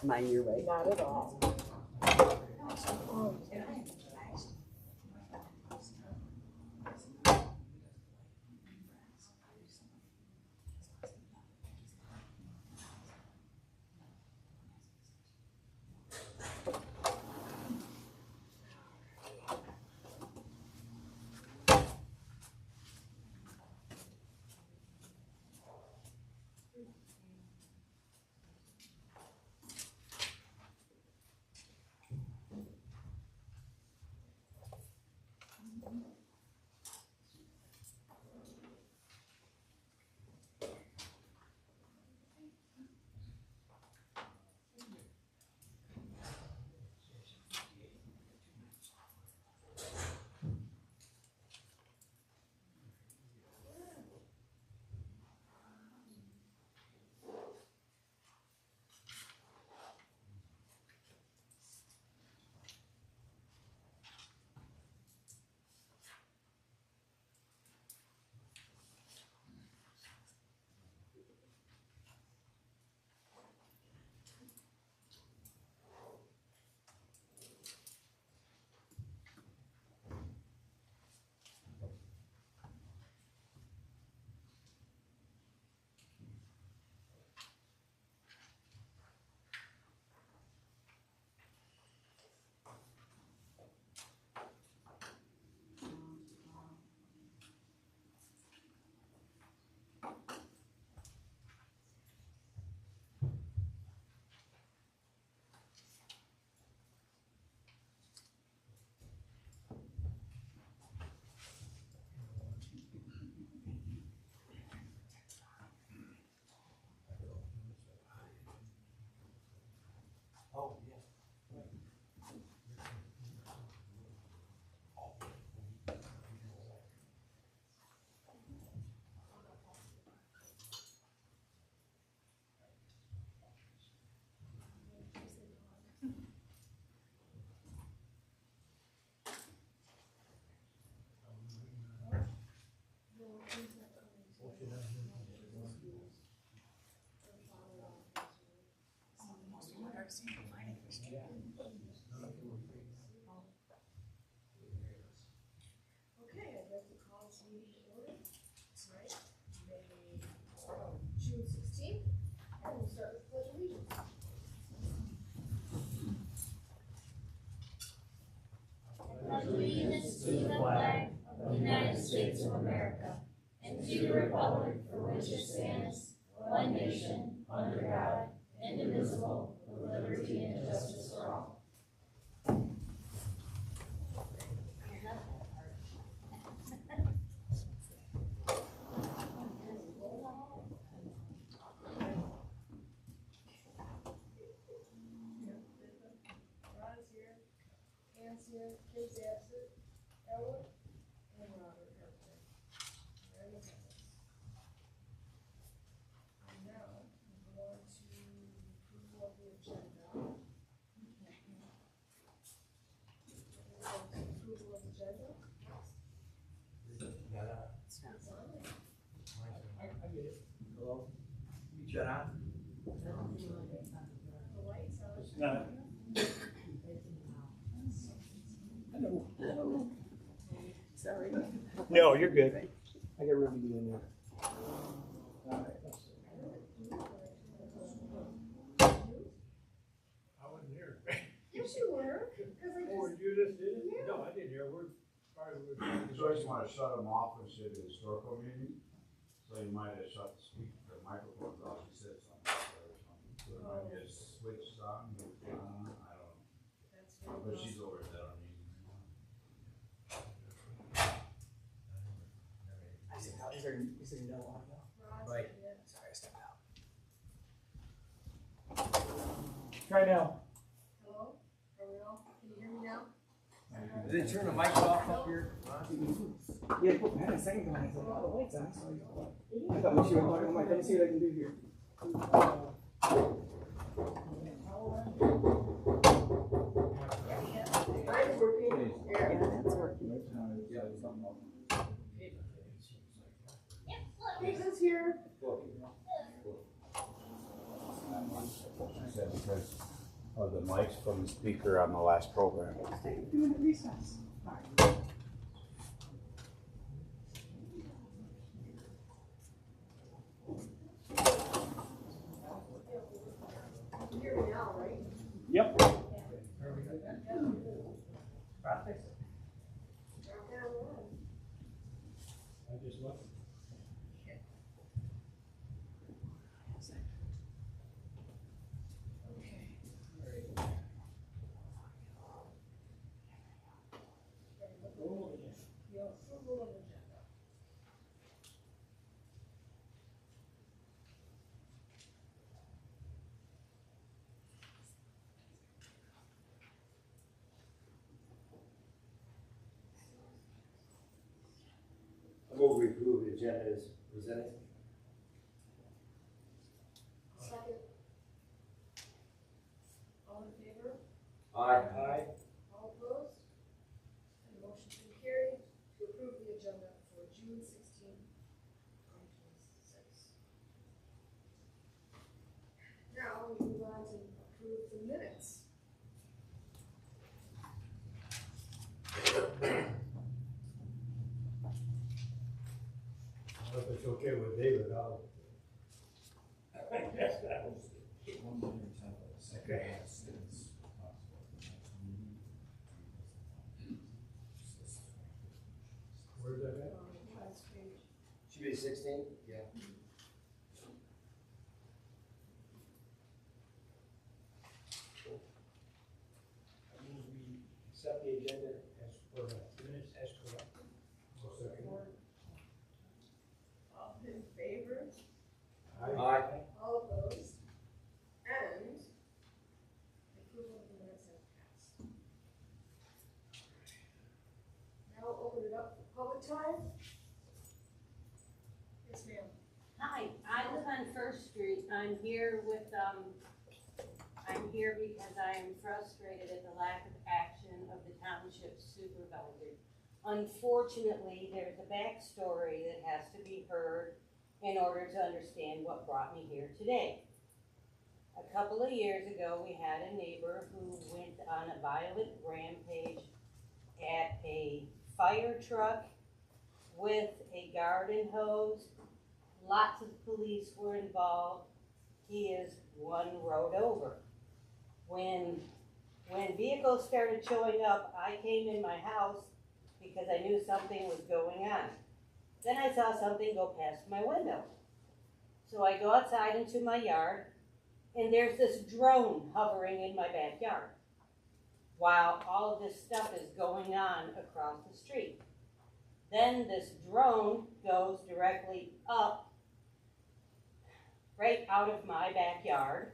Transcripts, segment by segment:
mine your way. Not at all. Okay, I'd like to call this meeting to order tonight, June 16th, and we'll start with the pledge of allegiance. Pledge allegiance to the flag of the United States of America and to the republic for which it stands, one nation, under God, indivisible, with liberty and justice for all. Here, Kate's absent, Ellen, and Robert are there. And now, we're going to approval of the agenda. Approval of the agenda. I get it. Hello? You shut up? The lights on. No. Hello. Sorry. No, you're good. I got room to get in there. All right, let's see. I wasn't here. Yes, you were, because I Oh, just. you just did it? Yeah. No, I didn't hear. We're probably. So I just wanna shut them off and say the historical meeting, so you might have shut the microphones off, you said something out there or something. So it might be a switch on, moved on, I don't know, That's but she's over there on me. Is there no audio? Rod's Right. yeah. Sorry, I stepped out. Try now. Hello? Are we all, can you hear me now? Did they turn the mic off up here? Yeah, I had a second one. I said, oh, the light's on. So I thought maybe she was talking. I'm like, let me see what I can do here. Mine's working. Yeah, that's working. Caitlin's here. She said because mics from the speaker on the last program. Let's take a 2-minute recess. All right. You hear me now, right? Yep. Drop down one. I just looked. The approval of agenda. I move we approve the agenda as presented. Second. All in favor? Aye. All opposed? And the motion's been carried to approve the agenda for June 16, 2026. Now we move on to approve the minutes. If it's okay with David, I'll. Okay. Where's that at? Last page. Should be 16? Yeah. I move we accept the agenda as, or the minutes as corrected. All in favor? Aye. All opposed? And the approval of the minutes has passed. Now we'll open it up for public time. Yes, ma'am. Hi, I live on First Street. I'm here with, I'm here because I am frustrated at the lack of action of the township supervisor. Unfortunately, there's a backstory that has to be heard in order to understand what brought me here today. A couple of years ago, we had a neighbor who went on a violent rampage at a fire truck with a garden hose. Lots of police were involved. He is one road over. When vehicles started showing up, I came in my house because I knew something was going on. Then I saw something go past my window. So I go outside into my yard, and there's this drone hovering in my backyard while all of this stuff is going on across the street. Then this drone goes directly up right out of my backyard,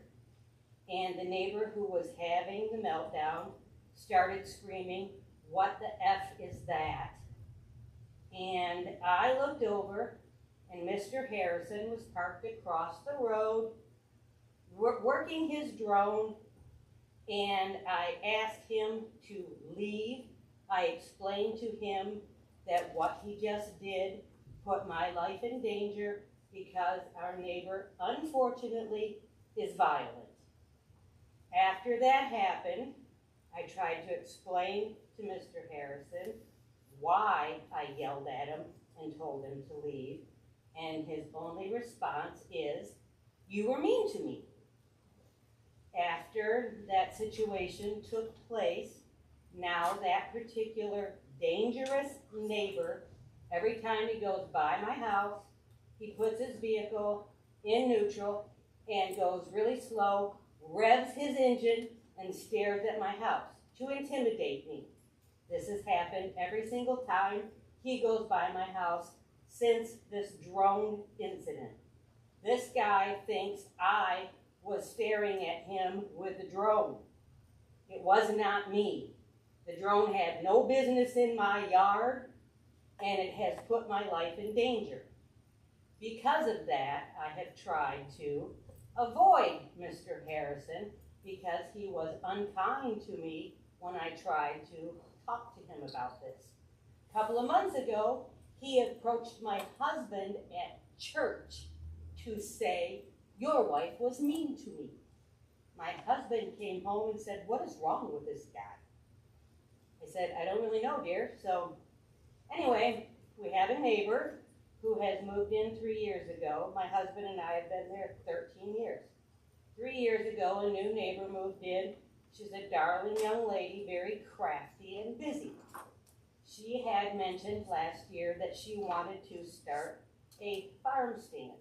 and the neighbor who was having the meltdown started screaming, "What the F is that?" And I looked over, and Mr. Harrison was parked across the road, working his drone, and I asked him to leave. I explained to him that what he just did put my life in danger because our neighbor, unfortunately, is violent. After that happened, I tried to explain to Mr. Harrison why I yelled at him and told him to leave, and his only response is, "You were mean to me." After that situation took place, now that particular dangerous neighbor, every time he goes by my house, he puts his vehicle in neutral and goes really slow, revs his engine, and stares at my house to intimidate me. This has happened every single time he goes by my house since this drone incident. This guy thinks I was staring at him with the drone. It was not me. The drone had no business in my yard, and it has put my life in danger. Because of that, I have tried to avoid Mr. Harrison because he was unkind to me when I tried to talk to him about this. A couple of months ago, he approached my husband at church to say, "Your wife was mean to me." my husband came home and said, "What is wrong with this guy?" I said, "I don't really know, dear." So anyway, we have a neighbor who has moved in 3 years ago. My husband and I have been there 13 years. 3 years ago, a new neighbor moved in. She's a darling young lady, very crafty and busy. She had mentioned last year that she wanted to start a farm stand.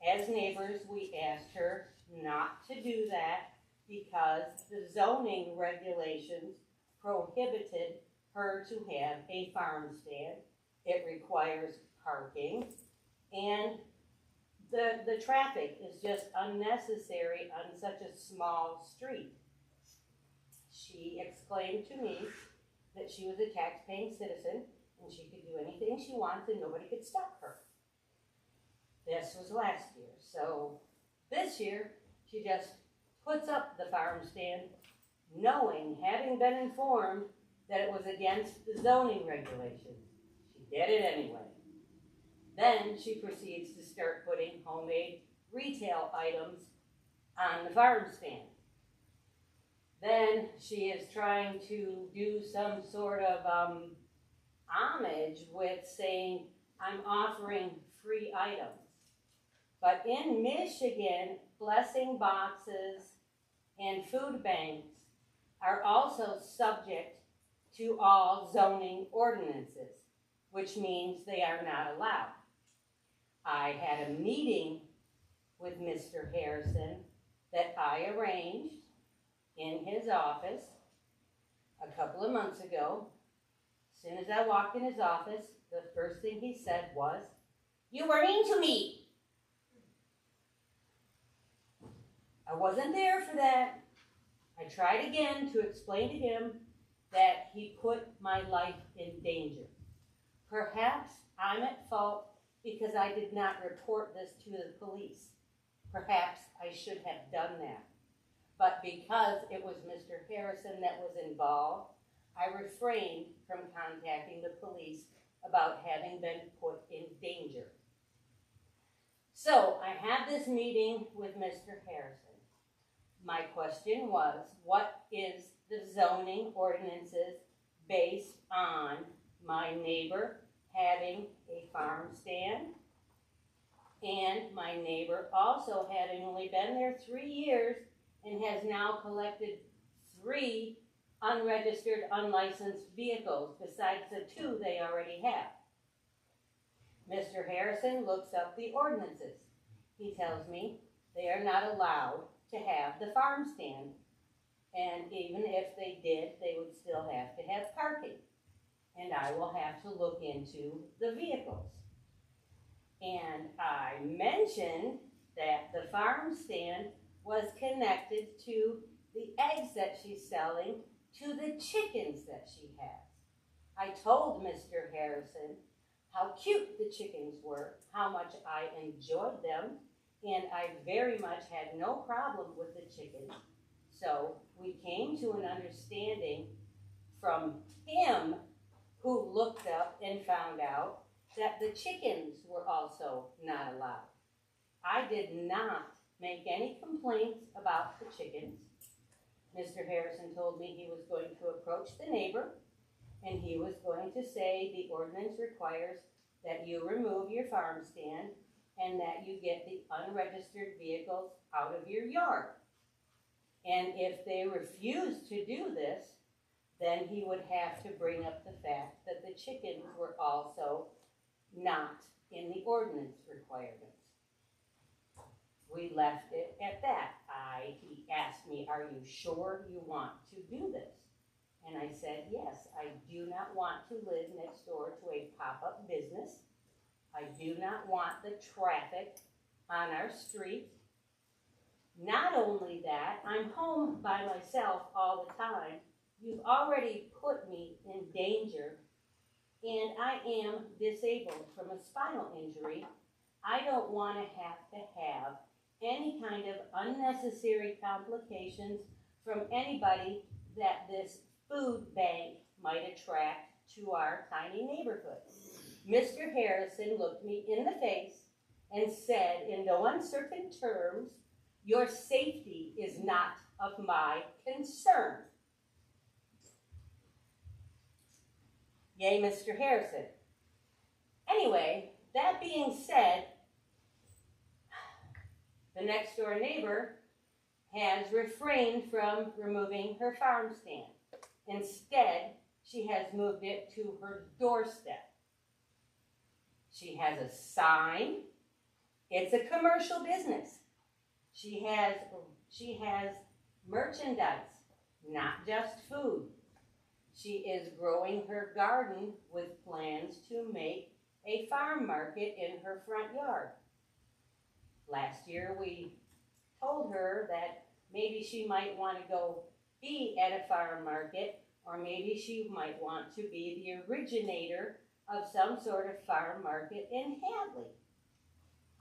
As neighbors, we asked her not to do that because the zoning regulations prohibited her to have a farm stand. It requires parking, and the traffic is just unnecessary on such a small street. She exclaimed to me that she was a tax-paying citizen and she could do anything she wants and nobody could stop her. This was last year. So this year, she just puts up the farm stand, knowing, having been informed, that it was against the zoning regulations. She did it anyway. Then she proceeds to start putting homemade retail items on the farm stand. Then she is trying to do some sort of homage with saying, "I'm offering free items." But in Michigan, blessing boxes and food banks are also subject to all zoning ordinances, which means they are not allowed. I had a meeting with Mr. Harrison that I arranged in his office a couple of months ago. As soon as I walked in his office, the first thing he said was, "You were mean to me." I wasn't there for that. I tried again to explain to him that he put my life in danger. Perhaps I'm at fault because I did not report this to the police. Perhaps I should have done that. But because it was Mr. Harrison that was involved, I refrained from contacting the police about having been put in danger. So I had this meeting with Mr. Harrison. My question was, what is the zoning ordinances based on my neighbor having a farm stand and my neighbor also having only been there 3 years and has now collected 3 unregistered, unlicensed vehicles besides the 2 they already have? Mr. Harrison looks up the ordinances. He tells me they are not allowed to have the farm stand, and even if they did, they would still have to have parking, and I will have to look into the vehicles. And I mentioned that the farm stand was connected to the eggs that she's selling to the chickens that she has. I told Mr. Harrison how cute the chickens were, how much I enjoyed them, and I very much had no problem with the chickens. So we came to an understanding from him, who looked up and found out that the chickens were also not allowed. I did not make any complaints about the chickens. Mr. Harrison told me he was going to approach the neighbor and he was going to say the ordinance requires that you remove your farm stand and that you get the unregistered vehicles out of your yard. And if they refuse to do this, then he would have to bring up the fact that the chickens were also not in the ordinance requirements. We left it at that. He asked me, "Are you sure you want to do this?" And I said, "Yes, I do not want to live next door to a pop-up business. I do not want the traffic on our street. Not only that, I'm home by myself all the time. You've already put me in danger, and I am disabled from a spinal injury. I don't want to have any kind of unnecessary complications from anybody that this food bank might attract to our tiny neighborhood." Mr. Harrison looked me in the face and said in no uncertain terms, Your safety is not of my concern. Yay, Mr. Harrison. Anyway, that being said, the next door neighbor has refrained from removing her farm stand. Instead, she has moved it to her doorstep. She has a sign. It's a commercial business. She has merchandise, not just food. She is growing her garden with plans to make a farm market in her front yard. Last year, we told her that maybe she might want to go be at a farm market, or maybe she might want to be the originator of some sort of farm market in Hadley.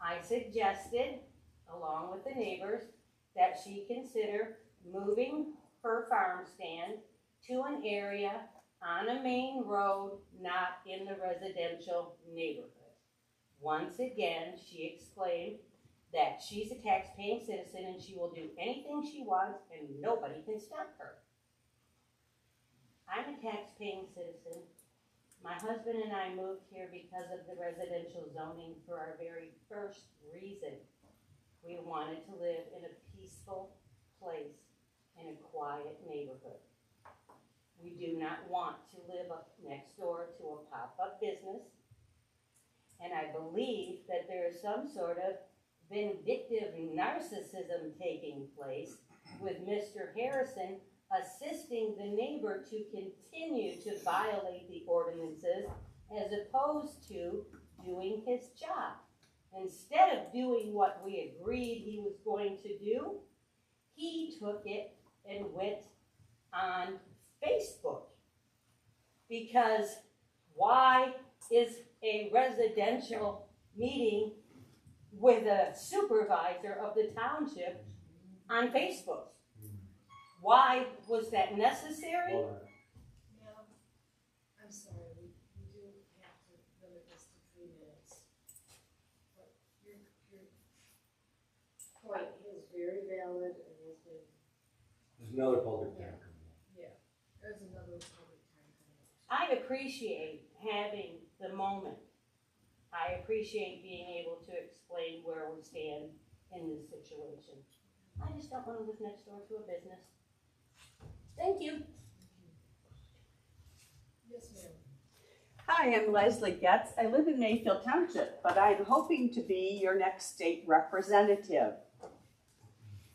I suggested, along with the neighbors, that she consider moving her farm stand to an area on a main road, not in the residential neighborhood. Once again, she exclaimed that she's a tax-paying citizen and she will do anything she wants and nobody can stop her. I'm a tax-paying citizen. My husband and I moved here because of the residential zoning for our very first reason. We wanted to live in a peaceful place in a quiet neighborhood. We do not want to live up next door to a pop-up business. And I believe that there is some sort of vindictive narcissism taking place with Mr. Harrison assisting the neighbor to continue to violate the ordinances as opposed to doing his job. Instead of doing what we agreed he was going to do, he took it and went on Facebook. Because why is a residential meeting with a supervisor of the township on Facebook? Why was that necessary? Ma'am, I'm sorry, we do have to limit this to 3 minutes. But your point is very valid and has been, There's another public time coming up. there's another public time coming up. I appreciate having the moment. I appreciate being able to explain where we stand in this situation. I just don't want to live next door to a business. Thank you. Yes, ma'am. Hi, I'm Leslie Getz. I live in Mayfield Township, but I'm hoping to be your next state representative.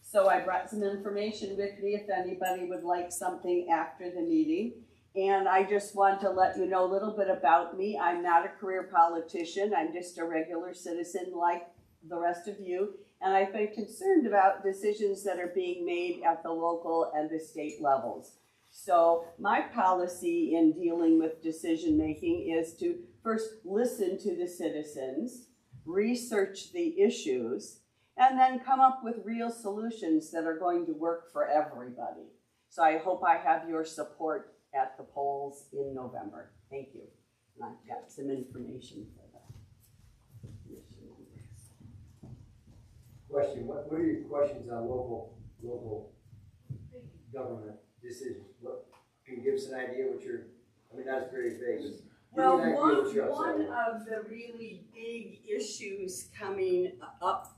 So I brought some information with me if anybody would like something after the meeting. And I just want to let you know a little bit about me. I'm not a career politician. I'm just a regular citizen like the rest of you. And I've been concerned about decisions that are being made at the local and the state levels. So my policy in dealing with decision making is to first listen to the citizens, research the issues, and then come up with real solutions that are going to work for everybody. So I hope I have your support at the polls in November. Thank you. And I've got some information for the commission members. Question, what are your questions on local government decisions? What, can you give us an idea what you're, I mean, that's very vague. Well, Give me an idea what you're upset one about. of the really big issues coming up,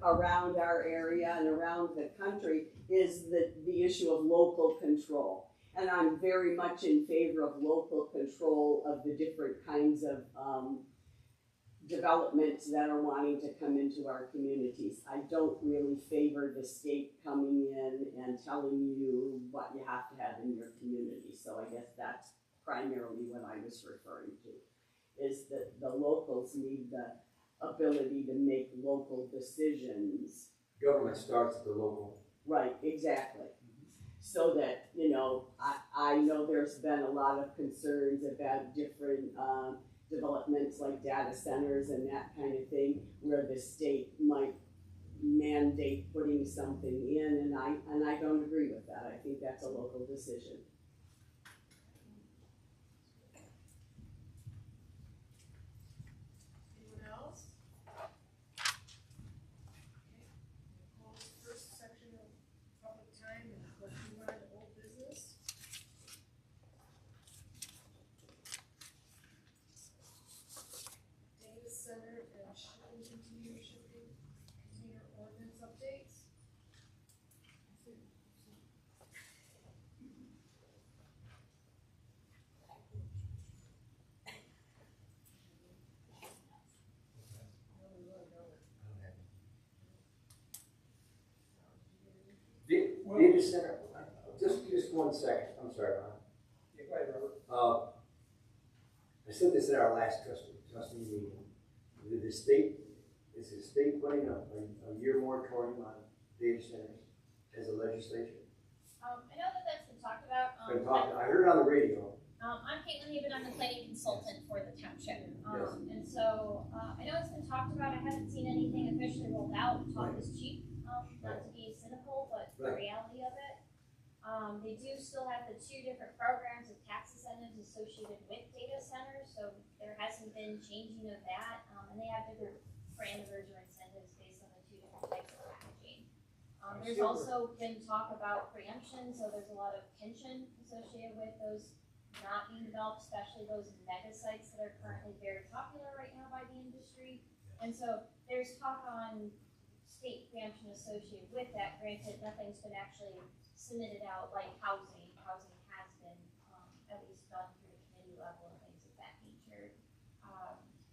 around our area and around the country is the issue of local control. And I'm very much in favor of local control of the different kinds of developments that are wanting to come into our communities. I don't really favor the state coming in and telling you what you have to have in your community. So I guess that's primarily what I was referring to, is that the locals need the ability to make local decisions. Government starts at the local. Right, exactly. So that, I know there's been a lot of concerns about different developments like data centers and that kind of thing, where the state might mandate putting something in, and I don't agree with that. I think that's a local decision. Anyone else? Okay. Close packaging container shipping, container ordinance updates. Data center, just 1 second, I'm sorry, Ron. Yeah, go ahead, Robert. I said this at our last trustee meeting. Is the state putting a year moratorium on data centers as a legislature? I know that that's been talked about. I heard it on the radio. I'm Caitlin Haven, I'm the planning consultant for the township. Yes. And so, I know it's been talked about, I haven't seen anything officially rolled out. Talk is cheap, not to be cynical, but the reality of it. They do still have the 2 different programs of tax incentives associated with data centers, so there hasn't been changing of that. And they have different parameters or incentives based on the 2 different types of packaging. There's also been talk about preemption, so there's a lot of tension associated with those not being developed, especially those mega sites that are currently very popular right now by the industry. And so there's talk on state preemption associated with that. Granted, nothing's been actually submitted out like housing. Housing has been at least done through the committee level and things of that nature.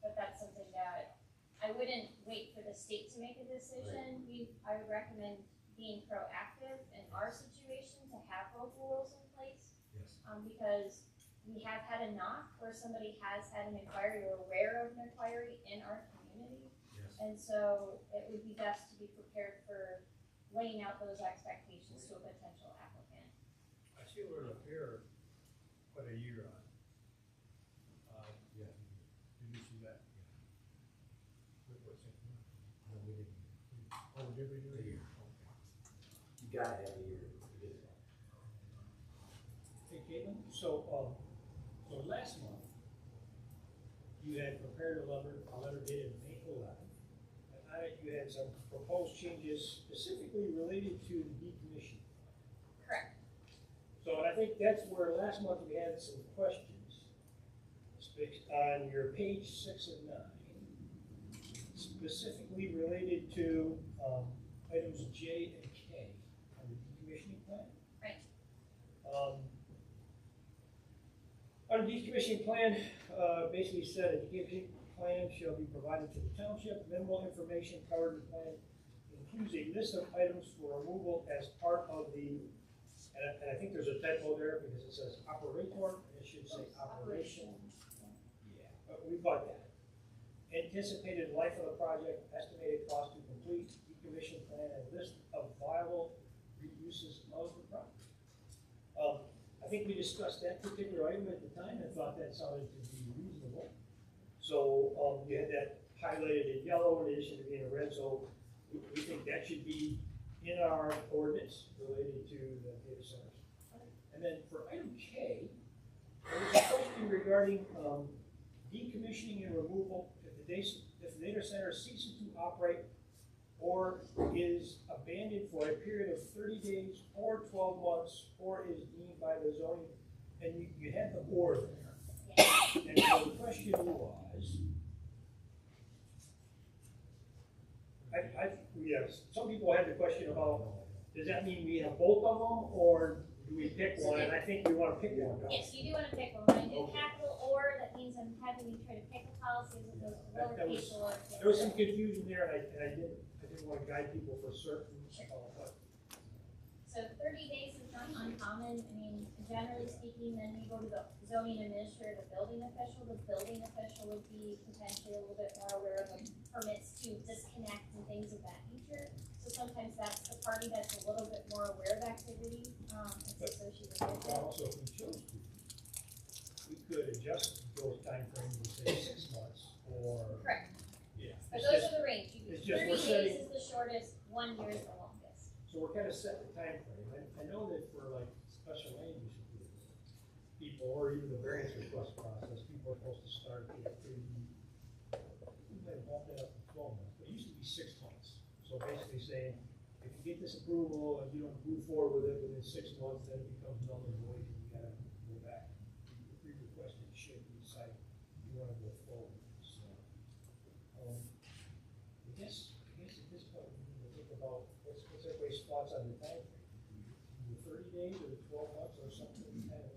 But that's something that I wouldn't wait for the state to make a decision. I would recommend being proactive in our situation to have local rules in place. Yes. Because we have had a knock where somebody has had an inquiry or aware of an inquiry in our community. Yes. And so it would be best to be prepared for laying out those expectations to a potential applicant. I see we're up here, put a year on. Yeah. Did you see that? Yeah. What's it? No, we didn't. Oh, did we do a year? Okay. You gotta have a year. Hey, Caitlin, so last month, you had prepared a letter dated May 11th. And on it, you had some proposed changes specifically related to the decommissioning. Correct. So, and I think that's where last month we had some questions. On your page 6 and 9, specifically related to items J and K on the decommissioning plan. Right. Our decommissioning plan basically said a decommissioning plan shall be provided to the township. Minimal information covered in the plan includes a list of items for removal as part of the, and I think there's a typo there because it says operator, and it should say operation. Yeah, but we got that. Anticipated life of the project, estimated cost to complete, decommission plan, and list of viable reuses of the property. I think we discussed that particular item at the time and thought that sounded to be reasonable. So you had that highlighted in yellow in addition to being in red, so we think that should be in our ordinance related to the data centers. And then for item K, there was a question regarding decommissioning and removal if the data center ceases to operate or is abandoned for a period of 30 days or 12 months or is deemed by the zoning, and you had the or there. Yeah. And so the question was, some people had the question about, does that mean we have both of them or do we pick one? And I think we want to pick one. Yes, you do want to pick one. When I do capital or, that means I'm having you try to pick a policy as opposed to lowercase or. There was some confusion there, and I didn't want to guide people for certain. So 30 days is not uncommon. I mean, generally speaking, then you go to the zoning administrator, the building official. The building official would be potentially a little bit more aware of the permits to disconnect and things of that nature. So sometimes that's the party that's a little bit more aware of activity that's associated with it. Also, if we chose to, we could adjust those timeframes to say 6 months or. Correct. Yeah. But those are the range. You it's do just 30 we're days setting- is the shortest, 1 year is the longest. So we're kind of setting the time frame. I know that for like special land use approvals, people, or even the variance request process, people are supposed to start with we might have bumped that up to 12 months, but it used to be 6 months. So basically saying, if you get this approval and you don't move forward with it within 6 months, then it becomes null and void and you gotta go back. Re-request it, should you decide you wanna go forward. So, thoughts on the time frame? The 30 days or the 12 months or something kind of?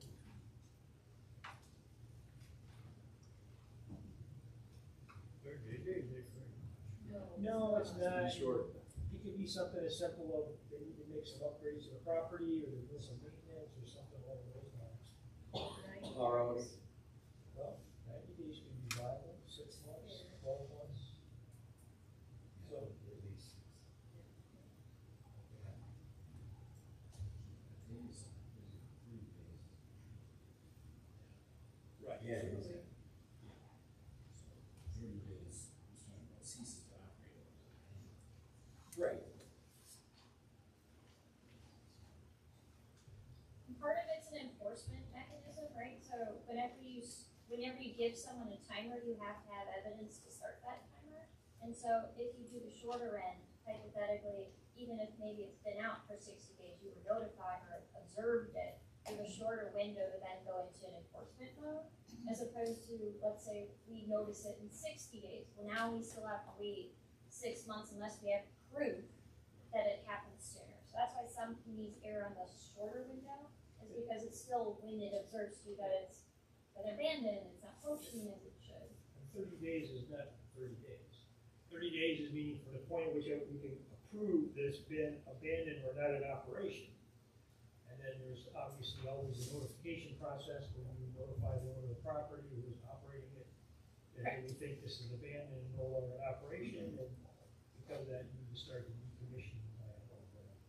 30 days, they free. No, it's not. Pretty short. It could be something as simple of they need to make some upgrades to the property or there's been some maintenance or something along those lines. Alright. Well, 90 days can be viable, 6 months, 12 months. So, At least. right. Yeah, it is. 30 days, ceases to operate. Right. Part of it's an enforcement mechanism, right? So whenever you give someone a timer, you have to have evidence to start that timer. And so if you do the shorter end, hypothetically, even if maybe it's been out for 60 days, you were notified or observed it, you have a shorter window to then go into an enforcement mode, as opposed to, let's say, we notice it in 60 days. Well, now we still have to wait 6 months unless we have proof that it happened sooner. So that's why some communities err on the shorter window, is because it's still when it observes you that it's been abandoned, it's not functioning as it should. And 30 days is not 30 days. 30 days is meaning from the point at which we can approve that it's been abandoned or not in operation. And then there's obviously always a notification process when you notify the owner of the property who's operating it, that we think this is abandoned and no longer in operation, and because of that, you need to start the decommissioning plan.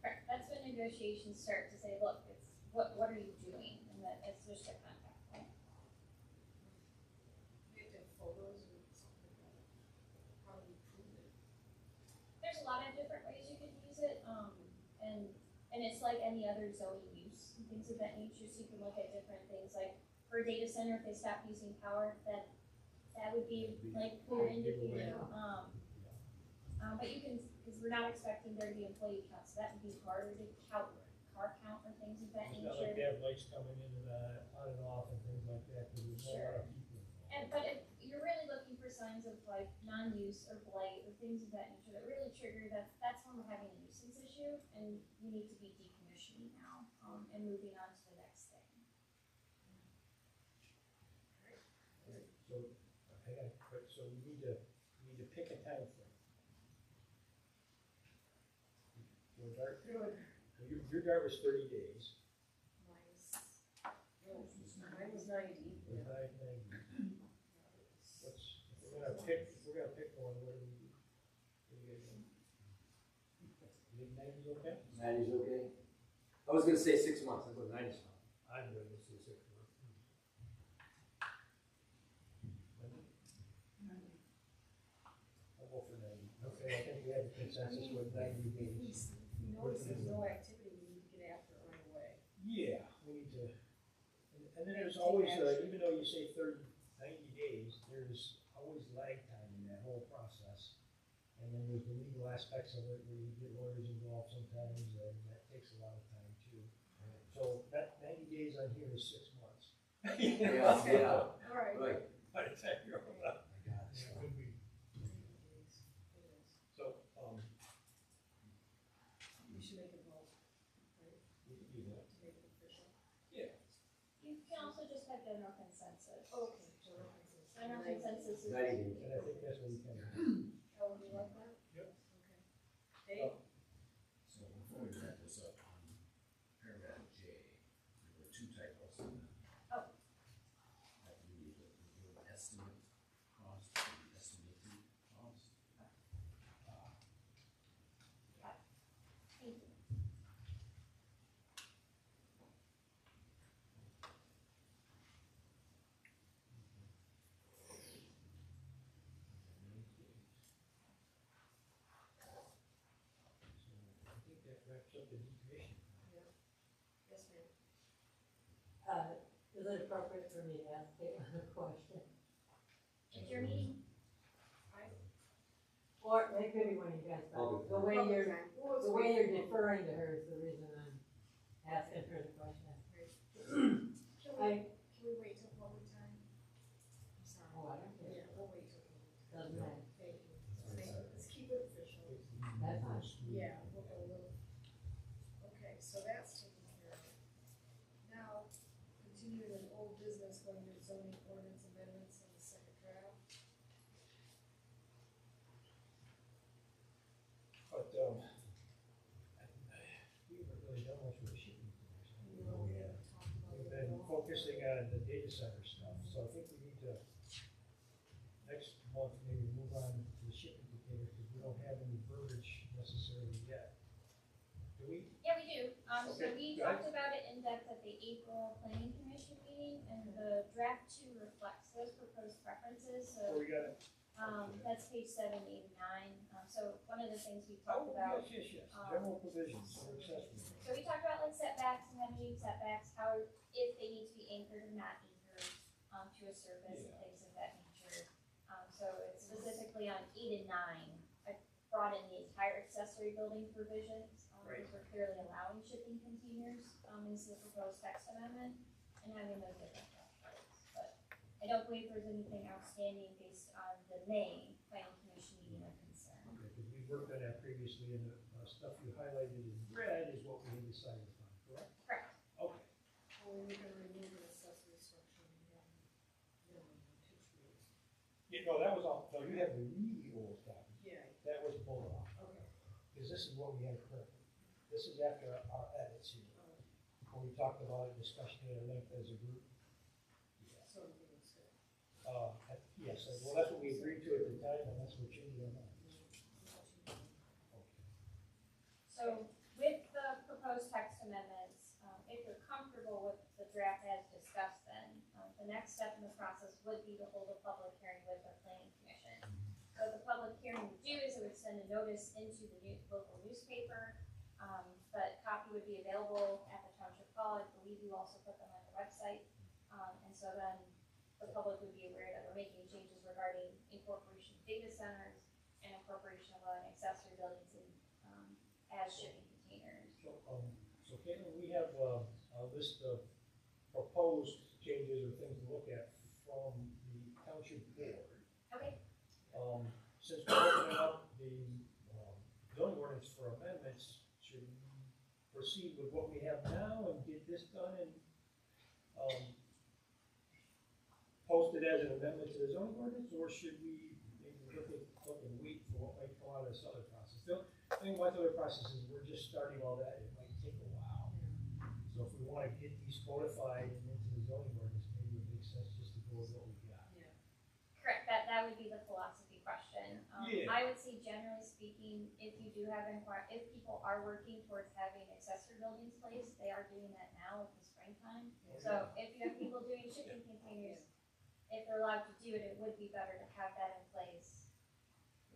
Right, that's when negotiations start to say, look, it's, what are you doing? And that, it's just a contact point. We have to have photos or something like that. How do we prove it? There's a lot of different ways you could use it, and it's like any other zoning use, and things of that nature, so you can look at different things, like for a data center, if they stop using power, that would be like clear indicator, but you can, because we're not expecting there to be employee counts, so that would be harder to count, car count or things of that It's not like nature. they have lights coming in and on and off and things like that, because there's a lot of people. But if you're really looking for signs of like non-use or blight or things of that nature that really trigger that, that's when we're having a nuisance issue and we need to be decommissioning now, and moving on to the next thing. So, hang on, so we need to pick a time frame. Your dart, your dart was 30 days. Mine was 90. It was 90. If we're gonna pick one, what do we do? What do you guys think? You think 90 is okay? 90 is okay? I was gonna say 6 months, I thought 90 is fine. I'm going to say 6 months. I'll go for 90. Okay, I think we have a consensus with 90 days. We notice there's no activity, we need to get after it right away. Yeah, we need to, and then there's always, even though you say 90 days, there's always lag time in that whole process. And then there's the legal aspects of it where you get lawyers involved sometimes, and that takes a lot of time too. So that 90 days on here is 6 months. Yeah, All right. right. By the time you're all up. Yeah. Could be. So, We should make a vote, right, we can do that. to make it official. Yeah. You can also just have general consensus. Okay, general consensus. General consensus is. 90 days. And I think that's what we can do. Oh, would you like that? Yep. Okay. Dave? So before we wrap this up, on paragraph J, there were 2 typos in that. Oh. That we need to do an estimate cost, and estimated cost. Thank you. So I think that wraps up the decommission. Yes, ma'am. Is it appropriate for me to ask Caitlin a question? It's your meeting. Or maybe when you guys, Public the way you're, Well, the way you're deferring to her is the reason I'm asking her the question. Can we wait till public time? I'm sorry. Oh, I don't care. Yeah, we'll wait till public time. Doesn't matter. Thank you. Let's keep it official. That's fine. Yeah, we'll go a little. so that's taken care of. Now, continuing in old business, going to zoning ordinance amendments in the second draft. But, we haven't really done much with the shipping containers. We haven't talked about We've it at been all. focusing on the data center stuff, so I think we need to, next month, maybe move on to the shipping containers, because we don't have any verbiage necessarily yet. Do we? Yeah, we do. So Okay, we go ahead. talked about it in depth at the April planning commission meeting, and the draft 2 reflects those proposed preferences, So so, we got it. that's page 7, 8, and 9. So one of the things we Oh, talked about, yes, general provisions for accessories. so we talked about like setbacks and managing setbacks, how, if they need to be anchored or not anchored, to a surface and Yeah. things of that nature. So it's specifically on 8 and 9, I brought in the entire accessory building provisions, Right. because we're clearly allowing shipping containers, into the proposed text amendment and having those different thresholds. But I don't believe there's anything outstanding based on the May planning commission meeting of concern. Okay, because we worked on that previously, and the stuff you highlighted in red is what we had decided upon, correct? Correct. Okay. Well, we were gonna remove an accessory structure and have minimum pitch roof. Yeah, no, that was all, no, you have the really old copy. Yeah, That was pulled off, okay. because this is what we had currently. This is after our edits here, when we talked about it, discussion at length as a group. Yeah. So everything looks good. Yes, well, that's what we agreed to at the time, and that's what changed our mind. Okay. So with the proposed text amendments, if you're comfortable with the draft as discussed then, the next step in the process would be to hold a public hearing with the planning commission. So what the public hearing would do is it would send a notice into the local newspaper. But copy would be available at the township hall. I believe you also put them on the website. And so then the public would be aware that we're making changes regarding incorporation of data centers and incorporation of accessory buildings in, as shipping containers. So Caitlin, we have a list of proposed changes or things to look at from the township board. Okay. Since we're opening up the zoning ordinance for amendments, should we proceed with what we have now and get this done and post it as an amendment to the zoning ordinance, or should we maybe look and wait for what might come out of this other process? The thing about the other process is we're just starting all that, it might take a while. So if we wanna get these codified and into the zoning ordinance, maybe it makes sense just to go with what we got. Correct, that would be the philosophy question. Yeah. I would say generally speaking, if you do have if people are working towards having accessory buildings placed, they are doing that now with the springtime. So if you have people doing shipping containers, if they're allowed to do it, it would be better to have that in place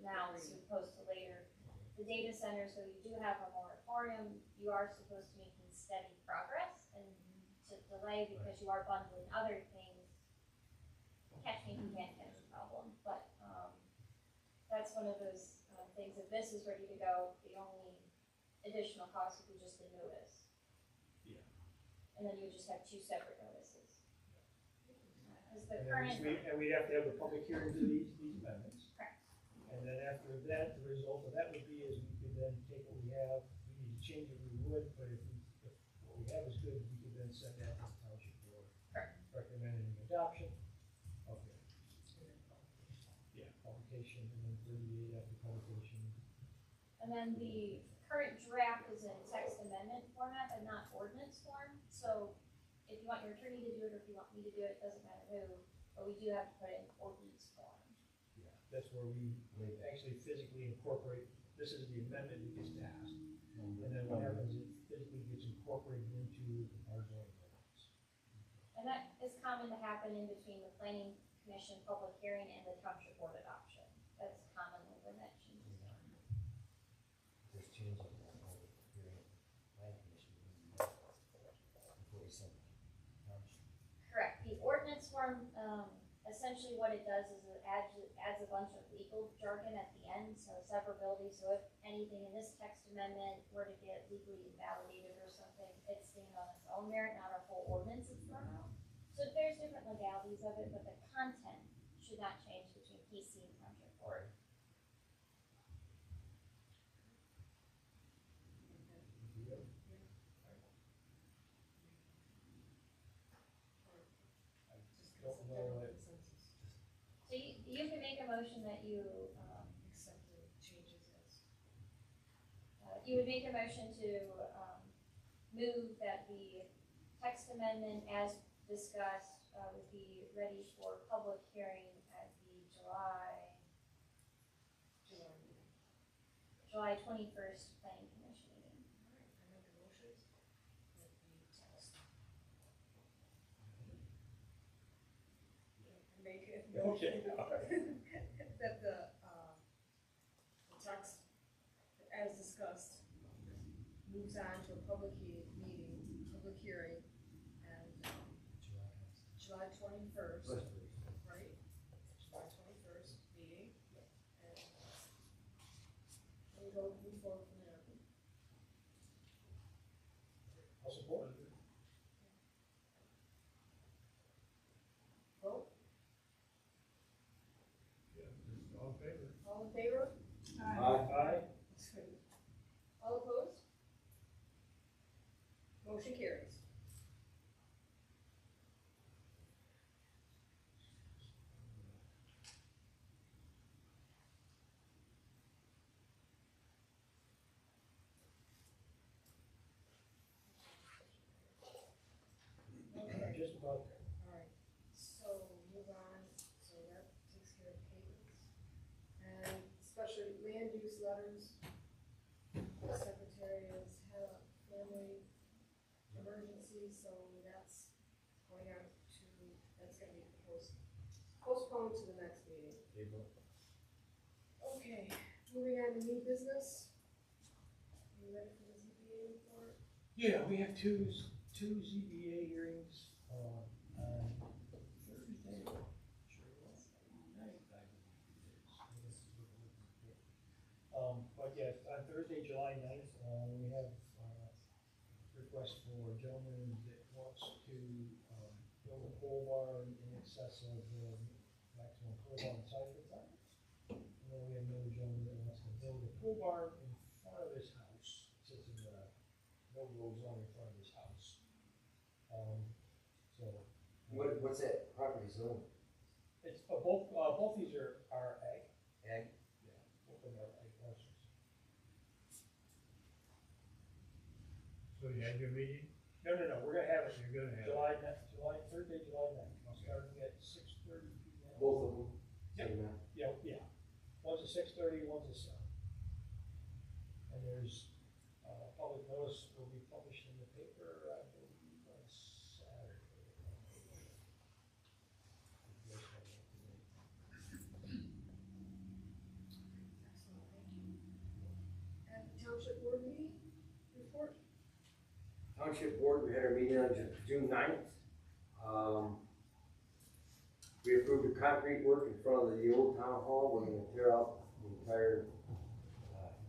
now as opposed to later. The data center, so you do have a moratorium, you are supposed to be making steady progress, and to delay because you are bundling other things, catch me if you can't catch the problem, but, that's one of those, things, if this is ready to go, the only additional cost would be just the notice. Yeah. And then you would just have 2 separate notices. Cause the And current, then we'd have to have the public hearing for these amendments. correct, And then after that, the result of that would be is we could then take what we have, if we need to change it, we would, but if what we have is good, we could then send that to the township board. Correct. Recommending adoption. Okay. Yeah, publication, and then 38 after publication. and then the current draft is in text amendment format, but not ordinance form, so if you want your attorney to do it, or if you want me to do it, doesn't matter who, but we do have to put it in ordinance form. Yeah. That's where we actually physically incorporate, this is the amendment that gets passed. And then what happens, it physically gets incorporated into our zoning ordinance. And that is common to happen in between the planning commission public hearing and the township board adoption. That's commonly when that changes. There's changes in that whole hearing, plan commission, before we send it to township. Correct. The ordinance form, essentially what it does is it adds a bunch of legal jargon at the end, so severability, so if anything in this text amendment were to get legally invalidated or something, it stands on its own merit, not our whole ordinance is thrown out. So there's different legalities of it, but the content should not change between PC and township board. Yeah. I You can make a motion that you, Accept the changes as. you would make a motion to, move that the text amendment as discussed, would be ready for public hearing at the July 21st planning commission meeting. Alright, I make a motion that the text. Make a motion that the text, as discussed, moves on to a public public hearing, and, July 21st, right? July 21st meeting, and, we'll go move forward from there. I'll support. Vote, All in favor? all in favor? Aye. All opposed? Motion carries. Okay, Just about there. alright, so move on, so that takes care of papers. And especially land use letters, the secretary has had a family emergency, so that's going on to, that's gonna be postponed to the next meeting. Okay, moving on to new business. Are you ready for the ZBA report? Yeah, we have two ZBA hearings, on Thursday, July 9th, I believe it is. But yeah, on Thursday, July 9th, we have, request for a gentleman that wants to, build a pole barn in excess of the maximum pole barn size requirement. And then we have another gentleman that wants to build a pole barn in front of his house, sits in the, no road zone in front of his house. So. What's that property zone? It's, both these are ag. Ag? Yeah, both of them are ag parcels. So you had your meeting? No, we're gonna have it You're gonna have it. Thursday, July 9th, starting at 6:30 p.m. Both of them? Yep. Same night? Yeah, one's at 6:30, one's at 7. And there's, public notice will be published in the paper, I believe, on Saturday. Excellent, thank you. At the township board meeting, report? Township Board, we had our meeting on June 9th. We approved the concrete work in front of the old town hall. We're gonna tear out the entire,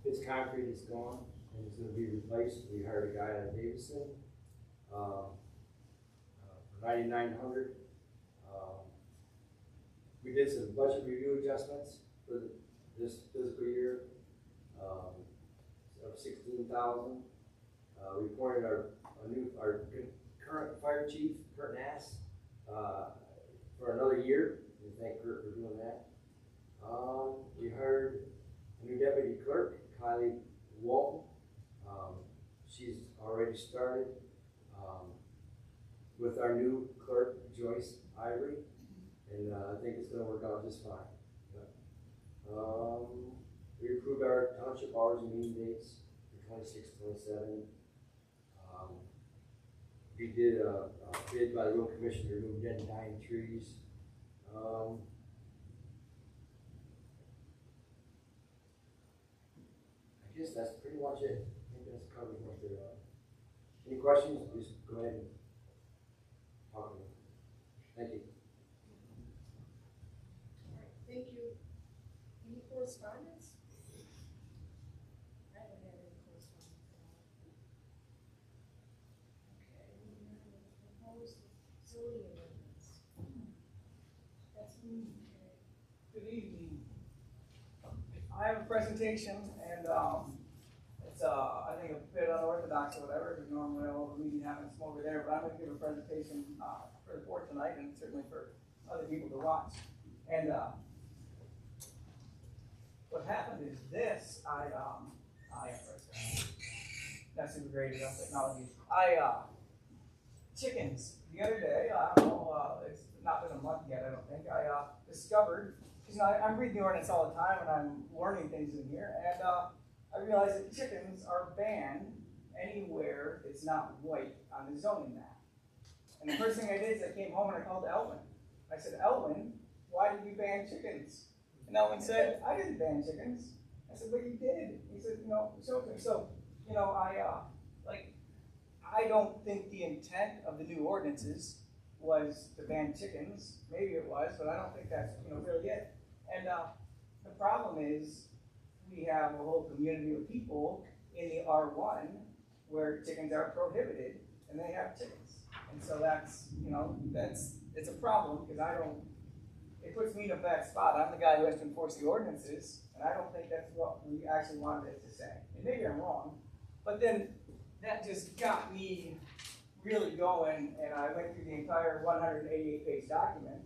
its concrete is gone and it's gonna be replaced. We hired a guy out of Davidson, for $9,900. We did some budget review adjustments for this fiscal year, of $16,000. We appointed our current fire chief, Kurt Nass, for another year. We thank Kurt for doing that. We hired a new deputy clerk, Kylie Walton. She's already started, with our new clerk, Joyce Ivory, and I think it's gonna work out just fine. We approved our township hours and meeting dates for 26, 27. We did a bid by the road commission to remove dead and dying trees. I guess that's pretty much it. I think that's covered what there are. Any questions? Just go ahead and talk to me. Thank you. All right, thank you. Any correspondence? I haven't had any correspondence at all. Okay, moving on to the proposed zoning amendments. That's, okay. Good evening. I have a presentation and, it's, I think a bit unorthodox or whatever, because normally all the meeting happens from over there, but I'm gonna give a presentation, for the board tonight and certainly for other people to watch. And, what happened is this, not super great about technology. Chickens, the other day, I don't know, it's not been a month yet, I don't think, I discovered, because I'm reading the ordinance all the time and I'm learning things in here, and I realized that chickens are banned anywhere it's not white on the zoning map. And the first thing I did is I came home and I called Elwin. I said, Elwin, why did you ban chickens? And Elwin said, I didn't ban chickens. I said, but you did. He said, show it to me. So, I don't think the intent of the new ordinances was to ban chickens. Maybe it was, but I don't think that's really it. And the problem is we have a whole community of people in the R1 where chickens are prohibited, and they have chickens. And so it's a problem because it puts me in a bad spot. I'm the guy who has to enforce the ordinances, and I don't think that's what we actually wanted it to say. And maybe I'm wrong, but then that just got me really going, and I went through the entire 188-page document,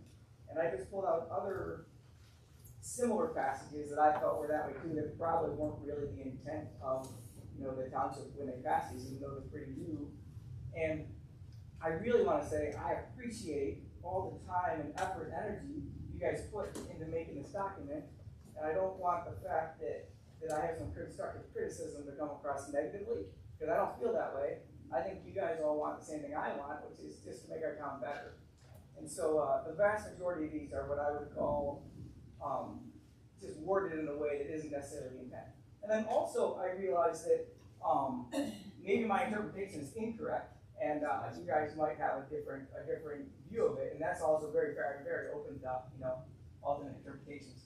and I just pulled out other similar passages that I felt were that way too, that probably weren't really the intent of the township when they passed these, even though they're pretty new. And I really want to say I appreciate all the time and effort and energy you guys put into making this document, and I don't want the fact that I have some constructive criticism to come across negatively, because I don't feel that way. I think you guys all want the same thing I want, which is just to make our town better. And so the vast majority of these are what I would call just worded in a way that isn't necessarily intent. And then also I realized that maybe my interpretation is incorrect, and you guys might have a different view of it, and that's also very open to alternate interpretations.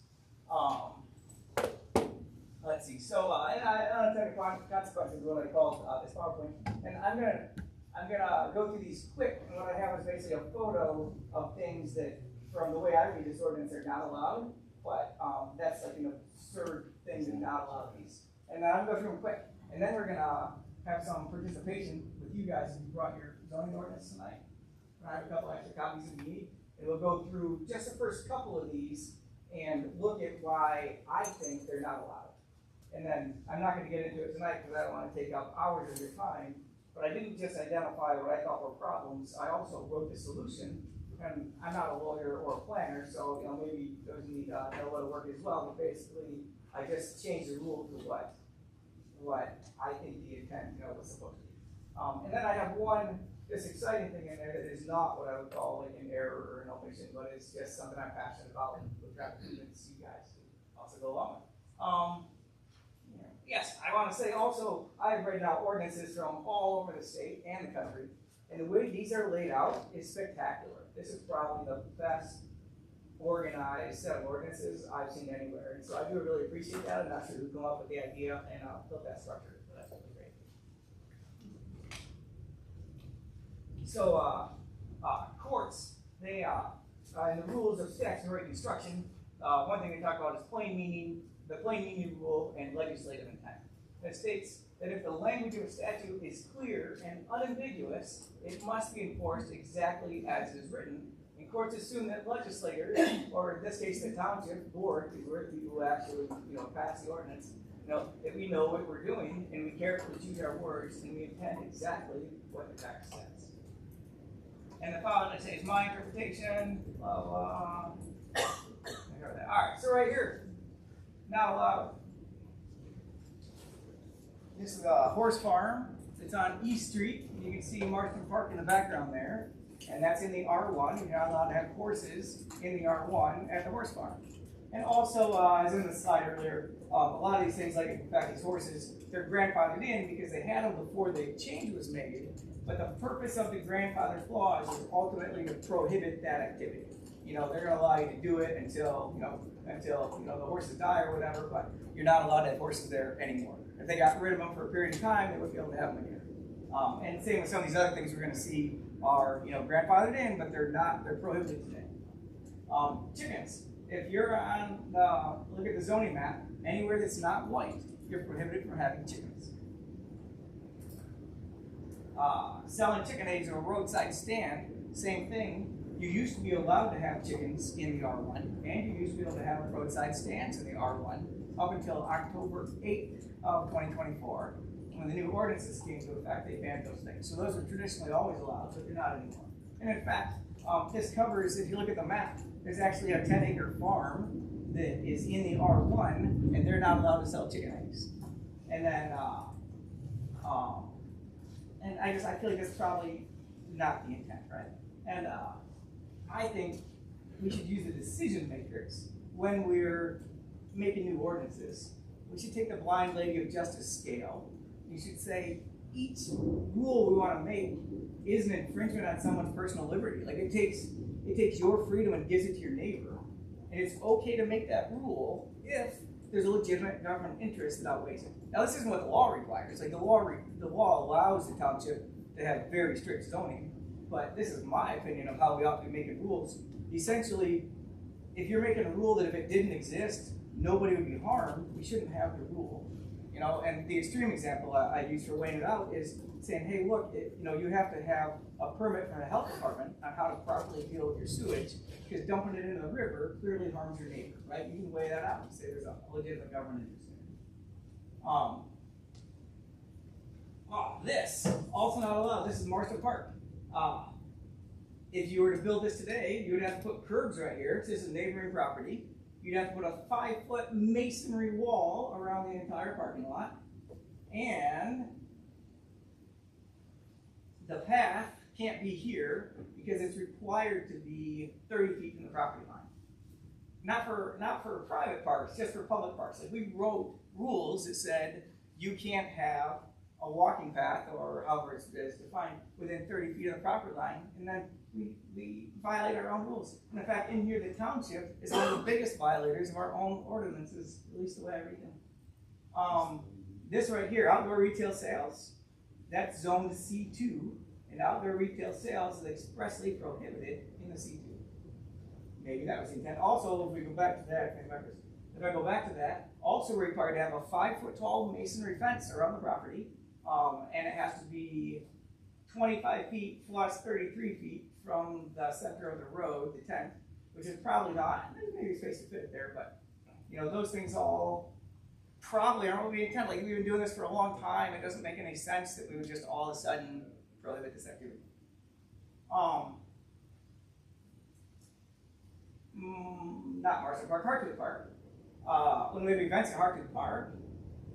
Let's see. So and unintended consequences is what I called this PowerPoint, and I'm gonna go through these quick. And what I have is basically a photo of things that, from the way I read this ordinance, are not allowed. But that's like an absurd thing to not allow these. And I'm gonna go through them quick, and then we're gonna have some participation with you guys if you brought your zoning ordinance tonight. I have a couple extra copies if you need, and we'll go through just the first couple of these and look at why I think they're not allowed. And then I'm not going to get into it tonight because I don't want to take up hours of your time, but I didn't just identify what I thought were problems, I also wrote the solution. And I'm not a lawyer or a planner, so maybe those need know what to work as well, but basically I just changed the rule to what I think the intent was supposed to be. And then I have this exciting thing in there that is not what I would call like an error or an omission, but it's just something I'm passionate about and we'll try to convince you guys to also go along with. Yes, I want to say also, I've read out ordinances from all over the state and the country, and the way these are laid out is spectacular. This is probably the best organized set of ordinances I've seen anywhere, and so I do really appreciate that. I'm not sure who came up with the idea and built that structure, but that's really great. So, courts, they, in the rules of statutory construction, one thing they talk about is plain meaning, the plain meaning rule, and legislative intent. It states that if the language of a statute is clear and unambiguous, it must be enforced exactly as it is written. And courts assume that legislators, or in this case the township board, because we're the people who actually pass the ordinance, that we know what we're doing and we carefully choose our words and we intend exactly what the text says. And the following, I say, is my interpretation of all right, so right here, not allowed. This is a horse farm. It's on East Street. You can see Marston Park in the background there. And that's in the R1. You're not allowed to have horses in the R1 at the horse farm. And also, as in the slide earlier, a lot of these things, like in fact these horses, they're grandfathered in because they had them before the change was made. But the purpose of the grandfather clause is ultimately to prohibit that activity. They're going to allow you to do it until the horses die or whatever, but you're not allowed to have horses there anymore. If they got rid of them for a period of time, they wouldn't be able to have them again. And same with some of these other things we're going to see are grandfathered in, but they're not. They're prohibited today. Chickens. If you're on look at the zoning map, anywhere that's not white, you're prohibited from having chickens. Selling chicken eggs or a roadside stand, same thing. You used to be allowed to have chickens in the R1, and you used to be able to have roadside stands in the R1 up until October 8th of 2024. When the new ordinances came into effect, they banned those things. So those were traditionally always allowed, but they're not anymore. And in fact, this covers, if you look at the map, there's actually a 10-acre farm that is in the R1, and they're not allowed to sell chicken eggs. And then, and I feel like that's probably not the intent, right? And I think we should use the decision makers when we're making new ordinances. We should take the blind lady of justice scale. You should say each rule we want to make is an infringement on someone's personal liberty. Like it takes your freedom and gives it to your neighbor. And it's okay to make that rule if there's a legitimate government interest that outweighs it. Now this isn't what the law requires. Like the law allows the township to have very strict zoning, but this is my opinion of how we ought to be making rules. Essentially, if you're making a rule that if it didn't exist, nobody would be harmed, we shouldn't have the rule. You know, and the extreme example I use for weighing it out is saying, hey, look, you have to have a permit from the health department on how to properly deal with your sewage, because dumping it into the river clearly harms your neighbor, right? You can weigh that out and say there's a legitimate government interest there. This, also not allowed, this is Marston Park. If you were to build this today, you would have to put curbs right here. This is neighboring property. You'd have to put a 5-foot masonry wall around the entire parking lot. And the path can't be here because it's required to be 30 feet from the property line. Not for private parks, just for public parks. Like we wrote rules that said you can't have a walking path, or however it's defined, within 30 feet of the property line, and then we violate our own rules. And in fact, in here, the township is one of the biggest violators of our own ordinances, at least the way I read them. This right here, outdoor retail sales, that's zoned C2, and outdoor retail sales is expressly prohibited in the C2. Maybe that was the intent. Also, if we go back to that, if I go back to that, also we're required to have a 5-foot tall masonry fence around the property, and it has to be 25 feet plus 33 feet from the center of the road, the tent, which is probably not, maybe space to fit it there, but those things all probably aren't what we intend. Like we've been doing this for a long time. It doesn't make any sense that we would just all of a sudden prohibit this activity. Not Marston Park, Hartwood Park. When we have events at Hartwood Park,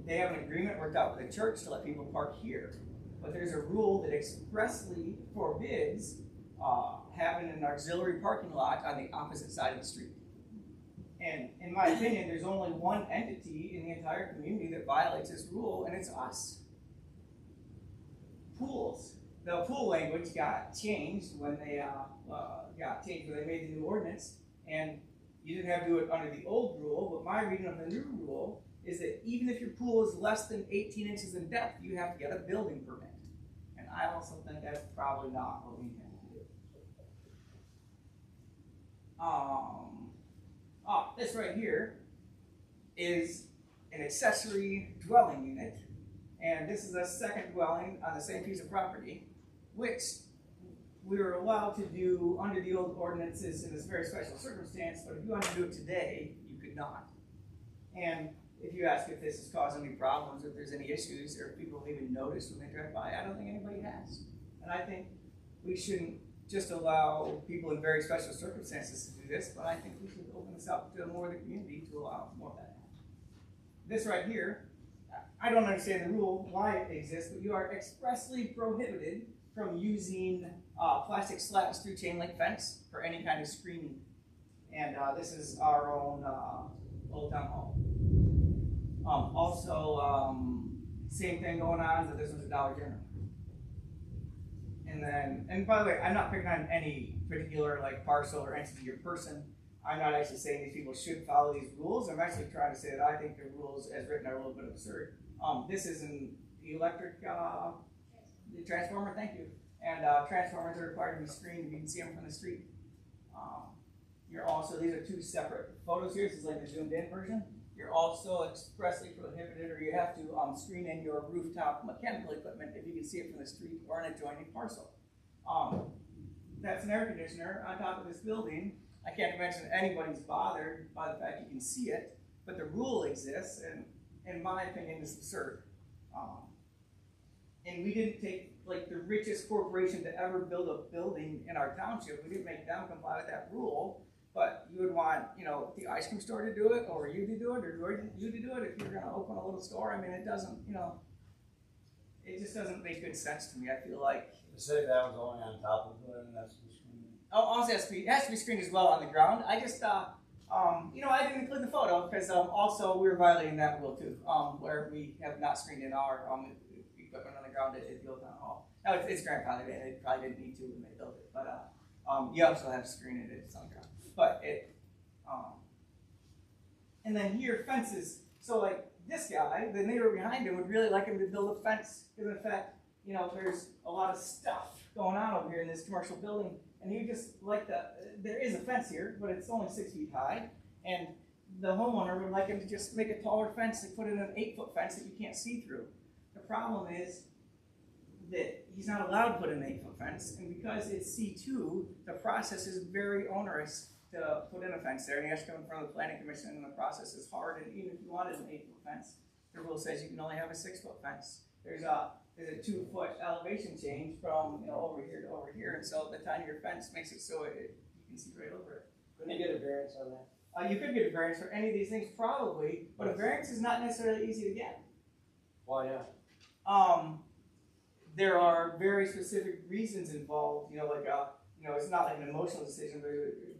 they have an agreement worked out with the church to let people park here. But there's a rule that expressly forbids having an auxiliary parking lot on the opposite side of the street. And in my opinion, there's only one entity in the entire community that violates this rule, and it's us. Pools. The pool language got changed when they made the new ordinance, and you didn't have to do it under the old rule, but my reading of the new rule is that even if your pool is less than 18 inches in depth, you have to get a building permit. And I also think that's probably not what we intend to do. This right here is an accessory dwelling unit, and this is a second dwelling on the same piece of property, which we were allowed to do under the old ordinances in this very special circumstance, but if you wanted to do it today, you could not. And if you ask if this is causing any problems, if there's any issues, or if people even notice when they drive by, I don't think anybody has. And I think we shouldn't just allow people in very special circumstances to do this, but I think we should open this up to more of the community to allow more of that. This right here, I don't understand the rule, why it exists, but you are expressly prohibited from using plastic slats through chain link fence for any kind of screening. And this is our own Old Town Hall. Same thing going on, but this was a Dollar General. And by the way, I'm not picking on any particular parcel or entity or person. I'm not actually saying these people should follow these rules. I'm actually trying to say that I think the rules as written are a little bit absurd. This is an electric transformer, thank you. And transformers are required to be screened if you can see them from the street. These are two separate photos here. This is like the zoomed in version. You're also expressly prohibited, or you have to screen in your rooftop mechanical equipment if you can see it from the street or an adjoining parcel. That's an air conditioner on top of this building. I can't imagine anybody's bothered by the fact you can see it, but the rule exists, and in my opinion, it's absurd. And we didn't take like the richest corporation to ever build a building in our township. We didn't make them comply with that rule, but you would want, you know, the ice cream store to do it, or you to do it, or you to do it if you're gonna open a little store. I mean, it doesn't, you know, it just doesn't make good sense to me. I feel like. Say that was only on top of it, and that's the screen. Oh, also it has to be screened as well on the ground. I just, you know, I didn't include the photo because also we were violating that rule too, where we have not screened in our equipment on the ground at the old town hall. Now it's grandfathered in. It probably didn't need to when they built it, but you also have to screen it if it's on the ground. But it, and then here fences. So like this guy, the neighbor behind him would really like him to build a fence because in fact, you know, there's a lot of stuff going on over here in this commercial building, and he would just like there is a fence here, but it's only 6 feet high, and the homeowner would like him to just make a taller fence and put in an 8-foot fence that you can't see through. The problem is that he's not allowed to put in an 8-foot fence, and because it's C2, the process is very onerous to put in a fence there, and he has to come in front of the planning commission, and the process is hard, and even if you wanted an 8-foot fence, the rule says you can only have a 6-foot fence. There's a 2-foot elevation change from, you know, over here to over here, and so the tinier fence makes it so you can see right over it. Couldn't you get a variance on that? You could get a variance for any of these things probably, but a variance is not necessarily easy to get. Why not? There are very specific reasons involved, you know, like you know, it's not like an emotional decision, but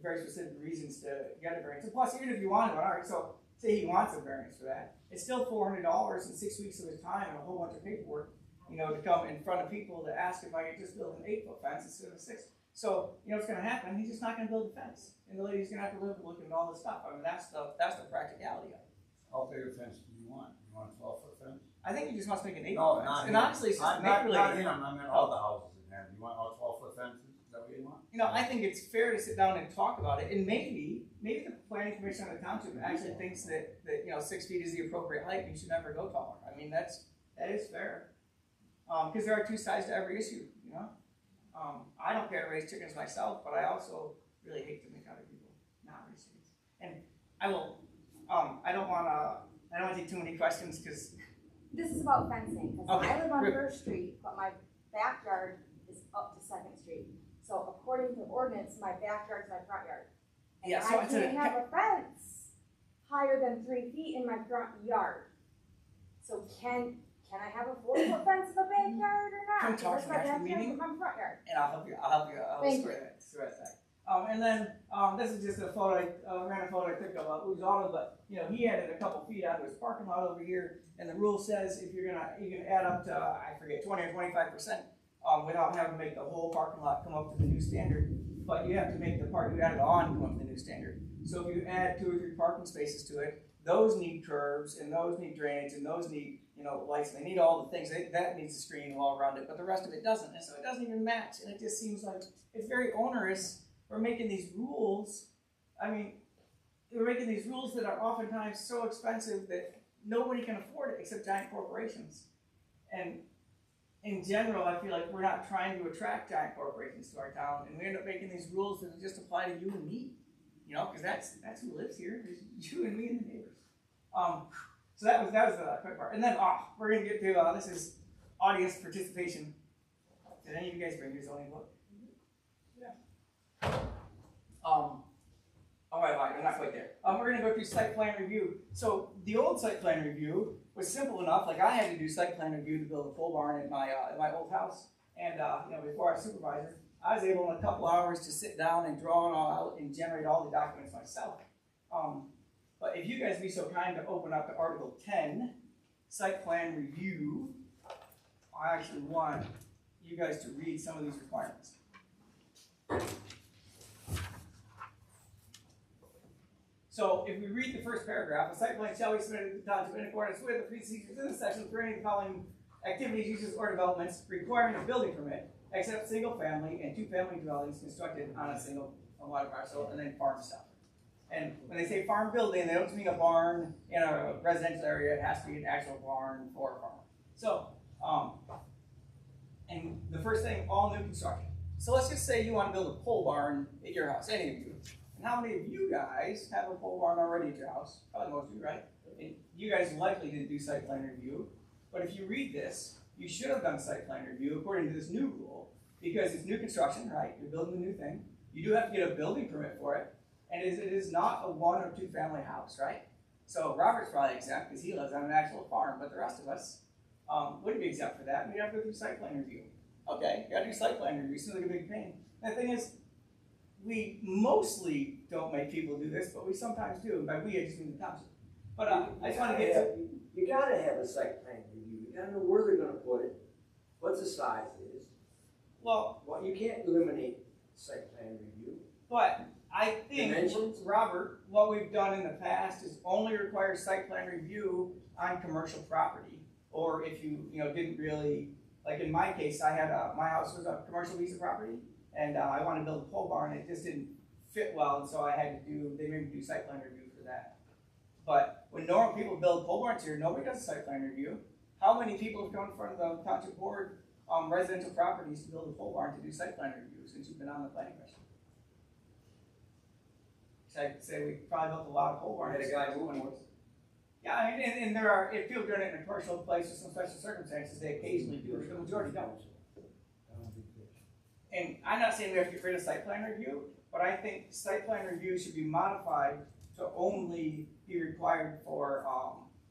very specific reasons to get a variance. And plus, even if you wanted one, all right, so say he wants a variance for that, it's still $400 and 6 weeks of his time and a whole bunch of paperwork, you know, to come in front of people to ask if I could just build an 8-foot fence instead of a 6. So, you know what's going to happen? He's just not going to build a fence, and the lady's going to have to live looking at all this stuff. I mean, that's the practicality of it. How big a fence do you want? You want a 12-foot fence? I think he just wants to make an 8-foot No, fence. not And him. honestly, it's just Not manipulating. him, I meant all the houses in there. Do you want all 12-foot fences? Is that what you want? You know, I think it's fair to sit down and talk about it, and maybe the planning commission of the township actually thinks that you know 6 feet is the appropriate height, and you should never go taller. I mean, that is fair, because there are two sides to every issue. You know, I don't care to raise chickens myself, but I also really hate to make other people not raise chickens. And I will, I don't want to take too many questions because. This is about fencing, because Okay, I live on good. First Street, but my backyard is up to Second Street. So according to ordinance, my backyard is my front yard. And Yeah, so I can't have a fence higher than 3 feet in my front yard. So can I have a 4-foot fence in the backyard or not? Come talk to That's me my after the backyard, meeting. my front yard. And I'll help you. I'll Thank square that. And then this is just a photo, a random photo I took of U's auto, but you know he added a couple feet out of his parking lot over here, and the rule says if you can add up to I forget 20 or 25% without having to make the whole parking lot come up to the new standard, but you have to make the part you added on come up to the new standard. So if you add 2 or 3 parking spaces to it, those need curbs and those need drainage and those need lights. And they need all the things that needs a screen wall around it, but the rest of it doesn't, and so it doesn't even match. And it just seems like it's very onerous. We're making these rules. I mean, we're making these rules that are oftentimes so expensive that nobody can afford it except giant corporations. And in general, I feel like we're not trying to attract giant corporations to our town, and we end up making these rules that just apply to you and me. You know, because that's who lives here. It's you and me and the neighbors. So that was the quick part. And then we're gonna get to this is audience participation. Did any of you guys bring your zoning book? All right, I'm not quite there. We're going to go through site plan review. So the old site plan review was simple enough. Like I had to do site plan review to build a pole barn in my old house, and before I was supervisor, I was able in a couple hours to sit down and draw it all out and generate all the documents myself. But if you guys be so kind to open up to Article 10, site plan review, I actually want you guys to read some of these requirements. So if we read the first paragraph, a site plan shall be submitted to the township in accordance with the procedures in this section for any of the following activities, uses, or developments requiring a building permit, except single-family and 2-family dwellings constructed on a single water parcel, and then farm stuff. And when they say farm building, they don't mean a barn in a residential area. It has to be an actual barn for a farm. So, and the first thing, all new construction. So let's just say you want to build a pole barn at your house, any of you. And how many of you guys have a pole barn already at your house? Probably most of you, right? And you guys likely didn't do site plan review, but if you read this, you should have done site plan review according to this new rule, because it's new construction, right? You're building a new thing. You do have to get a building permit for it, and it is not a 1 or 2 family house, right? So Robert's probably exempt because he lives on an actual farm, but the rest of us wouldn't be exempt for that, and we'd have to go through site plan review. Okay, you gotta do site plan review, seems like a big pain. And the thing is, we mostly don't make people do this, but we sometimes do, and by we, I just mean the township. But I just want to get to... You gotta have a site plan review, you gotta know where they're gonna put it, what the size is. Well, You can't eliminate site plan review. but I think, Dimensions? Robert, what we've done in the past is only require site plan review on commercial property. Or if you didn't really, like in my case, I had my house was a commercial piece of property, and I wanted to build a pole barn, and it just didn't fit well, and so I had to they made me do site plan review for that. But when normal people build pole barns here, nobody does a site plan review. How many people have come in front of the township board, residential properties to build a pole barn to do site plan review since you've been on the planning commission? So I'd say we probably built a lot of pole barns. Had a guy moving once. Yeah, I mean, and there are, if people are doing it in a commercial place with some special circumstances, they occasionally do it, but the majority don't. And I'm not saying we have to get rid of site plan review, but I think site plan review should be modified to only be required for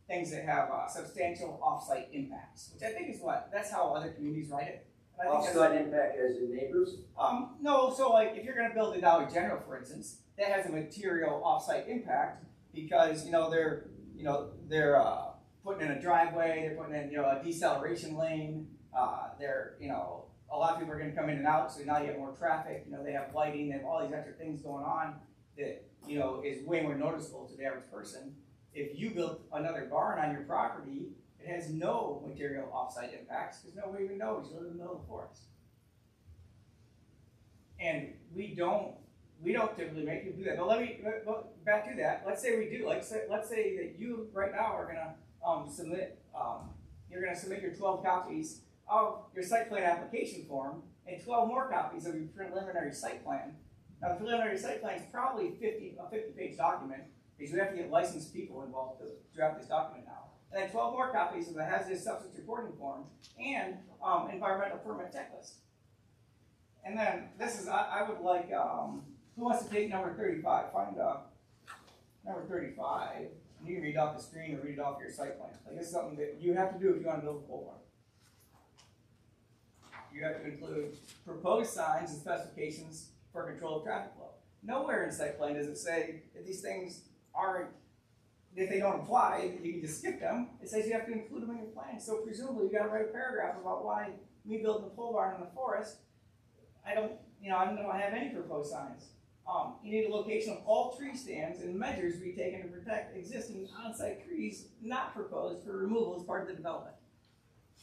things that have substantial off-site impacts, which I think is that's how other communities write it. And I think Off-site impact as in neighbors? No, so like if you're gonna build a Dollar General, for instance, that has a material off-site impact because, they're putting in a driveway, they're putting in, a deceleration lane, a lot of people are gonna come in and out, so now you have more traffic, they have lighting, they have all these extra things going on that, is way more noticeable to the average person. If you build another barn on your property, it has no material off-site impacts because nobody even knows you live in the middle of the forest. And we don't typically make you do that. But back to that. Let's say we do. Let's say that you right now are gonna submit. You're gonna submit your 12 copies of your site plan application form and 12 more copies of your preliminary site plan. Now, the preliminary site plan is probably a 50-page document because we have to get licensed people involved to draft this document now. And then 12 more copies of the hazardous substance reporting form and environmental permit checklist. And then this is, I would like, who wants to take number 35? Find number 35. And you can read off the screen or read it off your site plan. Like this is something that you have to do if you want to build a pole barn. You have to include proposed signs and specifications for control of traffic flow. Nowhere in site plan does it say that these things aren't, if they don't apply, you can just skip them. It says you have to include them in your plan. So presumably you got to write a paragraph about why me building a pole barn in the forest, I don't have any proposed signs. You need a location of all tree stands and measures to be taken to protect existing on-site trees not proposed for removal as part of the development.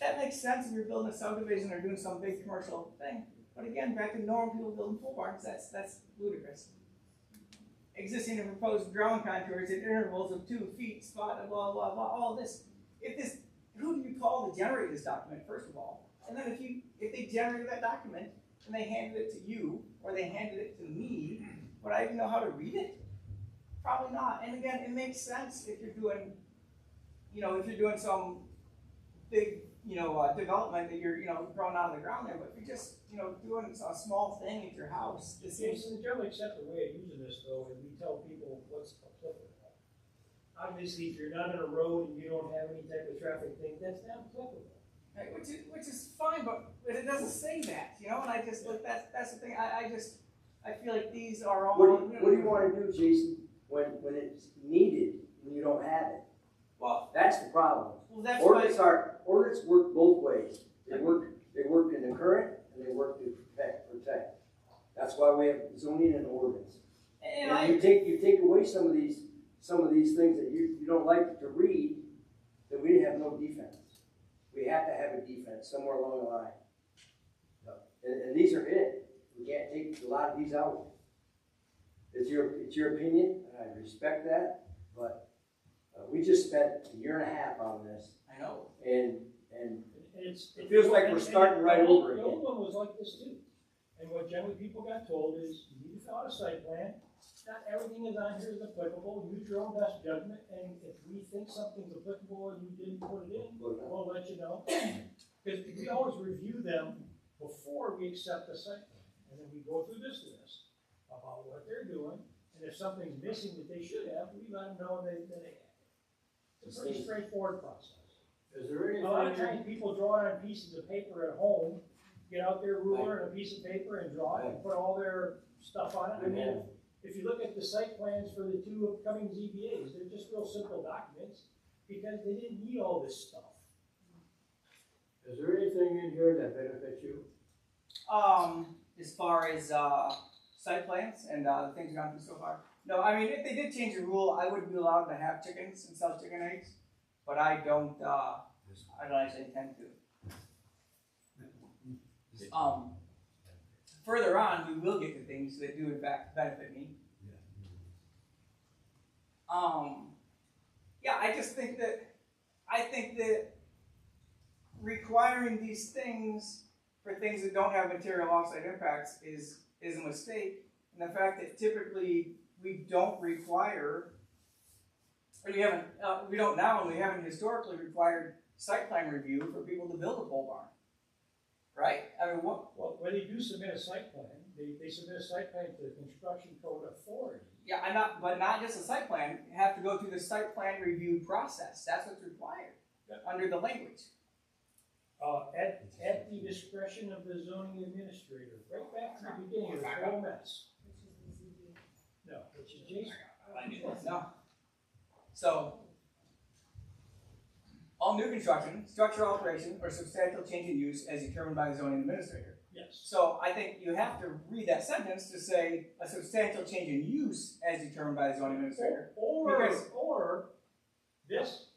That makes sense if you're building a subdivision or doing some big commercial thing. But again, back to normal people building pole barns, that's ludicrous. Existing and proposed ground contours at intervals of 2 feet, spot, blah, blah, blah, all this. Who do you call to generate this document, first of all? And then if they generated that document and they handed it to you, or they handed it to me, would I even know how to read it? Probably not. And again, it makes sense if you're doing, some big, development that you're, growing out of the ground there. But if you're just, doing a small thing at your house, It's the generally accepted way of using this, though, is we tell people what's applicable. Obviously, if you're not on a road and you don't have any type of traffic thing, that's not applicable. Right, which is fine, but it doesn't say that, and I just that's the thing. I feel like these are all. What do you want to do, Jason, when it's needed and you don't have it? Well, that's the problem. Well, that's ordinance work both ways. They work in the current and they work to protect. That's why we have zoning and ordinance. And you take away some of these things that you don't like to read, then we have no defense. We have to have a defense somewhere along the line. And these are it. We can't take a lot of these out. It's your opinion, and I respect that, but we just spent a year and a half on this. I know. And it feels like we're starting right over again. The old one was like this too. And what generally people got told is, you need to fill out a site plan, not everything is on here is applicable, use your own best judgment, and if we think something's applicable and you didn't put it in, we'll let you know. Because we always review them before we accept the site plan, and then we go through this about what they're doing, and if something's missing that they should have, we let them know that they have it. It's a pretty straightforward process. Is there anything? A lot of times people draw it on pieces of paper at home, get out their ruler and a piece of paper and draw it and put all their stuff on it. I mean, if you look at the site plans for the two upcoming ZBAs, they're just real simple documents because they didn't need all this stuff. Is there anything in here that benefits you? As far as, site plans and, the things we've gone through so far. No, I mean, if they did change the rule, I would be allowed to have chickens and sell chicken eggs, but I don't actually intend to. Further on, we will get to things that do in fact benefit me. Yeah, I think that requiring these things for things that don't have material offsite impacts is a mistake. And the fact that typically we don't require, or we don't now, and we haven't historically required site plan review for people to build a pole barn. Right? I mean, Well, when they do submit a site plan, they submit a site plan to the construction code authority. Yeah, but not just a site plan. You have to go through the site plan review process. That's what's required under the language. At the discretion of the zoning administrator, right back to the beginning of the whole mess. No, which is Jason. No. So, all new construction, structural alteration, or substantial change in use as determined by the zoning administrator. Yes. So I think you have to read that sentence to say a substantial change in use as determined by the zoning administrator. Or this,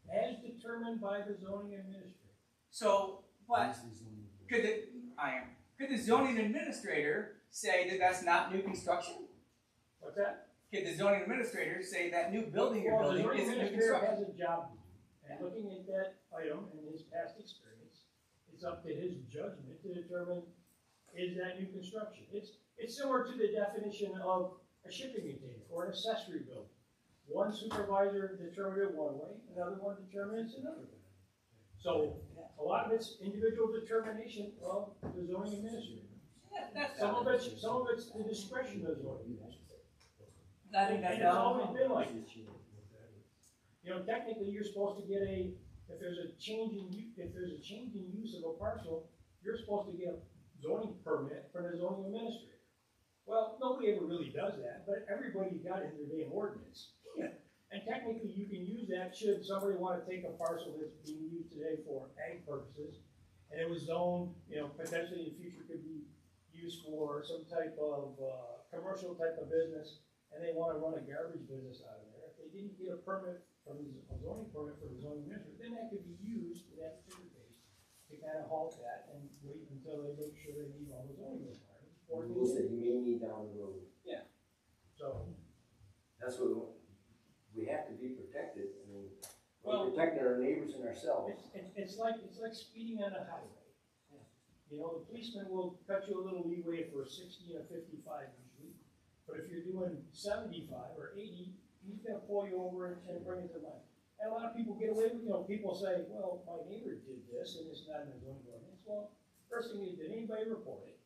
as determined by the zoning administrator. So, but could the zoning administrator say that that's not new construction? What's that? Could the zoning administrator say that new building you're building isn't new The zoning construction? administrator has a job to do, and looking at that item and his past experience, it's up to his judgment to determine is that new construction. It's similar to the definition of a shipping container or an accessory building. One supervisor determined it one way, another one determines it another way. So a lot of it's individual determination of the zoning administrator. Some of it's the discretion of the zoning administrator. I think that's And it's always been like this. You know, technically, you're supposed to get if there's a change in use of a parcel, you're supposed to get a zoning permit from the zoning administrator. Well, nobody ever really does that, but everybody's got it in their damn ordinance. And technically, you can use that should somebody want to take a parcel that's being used today for ag purposes, and it was zoned, potentially in the future could be used for some type of commercial type of business, and they want to run a garbage business out of there. If they didn't get a permit from a zoning permit from the zoning administrator, then that could be used in that particular case to kind of halt that and wait until they make sure they meet all the zoning requirements. Rules that you may need down the road. Yeah. So. That's what we have to be protected. I mean, Well, we're protecting our neighbors and ourselves. It's like speeding on a highway. You know, the policeman will cut you a little leeway for 60 and a 55 usually, but if you're doing 75 or 80, he's gonna pull you over and bring it to light. And a lot of people get away with, people say, well, my neighbor did this and it's not in the zoning ordinance. Well, first thing is, did anybody report it?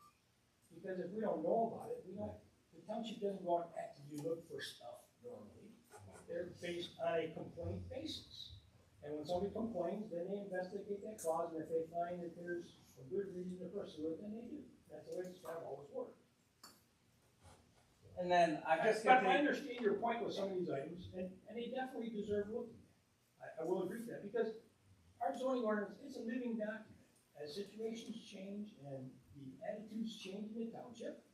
Because if we don't know about it, the township doesn't go out and actively look for stuff normally. They're based on a complaint basis. And when somebody complains, then they investigate that cause, and if they find that there's a good reason to pursue it, then they do. That's the way it's kind of always worked. And then I But I understand your point with some of these items, and they definitely deserve looking at. I will agree with that, because our zoning ordinance is a living document. As situations change and the attitudes change in the township,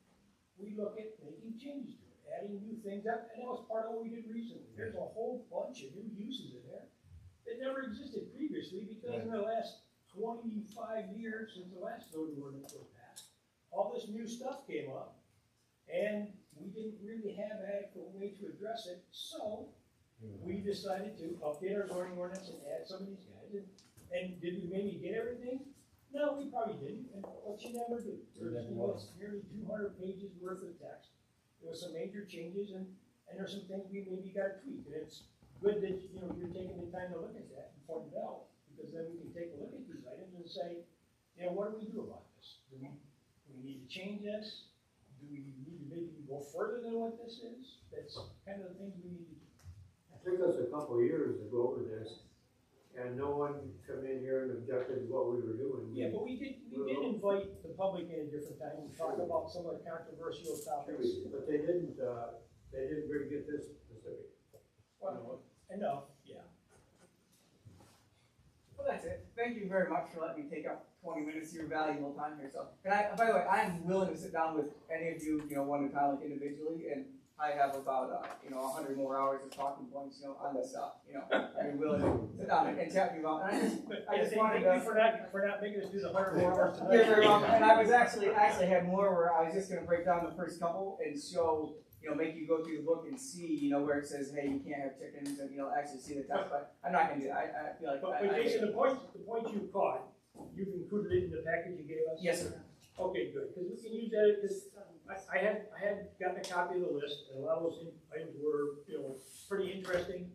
we look at making changes to it, adding new things up, and that was part of what we did recently. There's a whole bunch of new uses in there that never existed previously, because in the last 25 years since the last zoning ordinance was passed, all this new stuff came up, and we didn't really have adequate way to address it, so we decided to update our zoning ordinance and add some of these guys. And did we maybe get everything? No, we probably didn't, and what you never do. There's nearly 200 pages worth of text. There was some major changes, and there's some things we maybe got to tweak, and it's good that, you know, you're taking the time to look at that and point it out, because then we can take a look at these items and say, you know, what do we do about this? Do we need to change this? Do we need to maybe go further than what this is? That's kind of the things we need to do. It took us a couple of years to go over this, and no one come in here and objected to what we were doing. Yeah, but we did invite the public in a different time and talk about some of the controversial topics. But they didn't really get this specific. Well, enough, yeah. Well, that's it. Thank you very much for letting me take up 20 minutes of your valuable time here. So, and by the way, I'm willing to sit down with any of you, one at a time, like individually, and I have about, 100 more hours of talking points, on this stuff, I'm willing to sit down and chat with you about. And I just wanted Thank to. you for not making us do the 100 more hours tonight. You're very welcome. And I was actually had more where I was just going to break down the first couple and show, make you go through the book and see, where it says, hey, you can't have chickens, and actually see the text. But I'm not going to do that. I feel like. But Jason, the point you caught, you've included it in the package you gave us. Yes, sir. Okay, good, because we can use that, because I had gotten a copy of the list, and a lot of those items were, pretty interesting.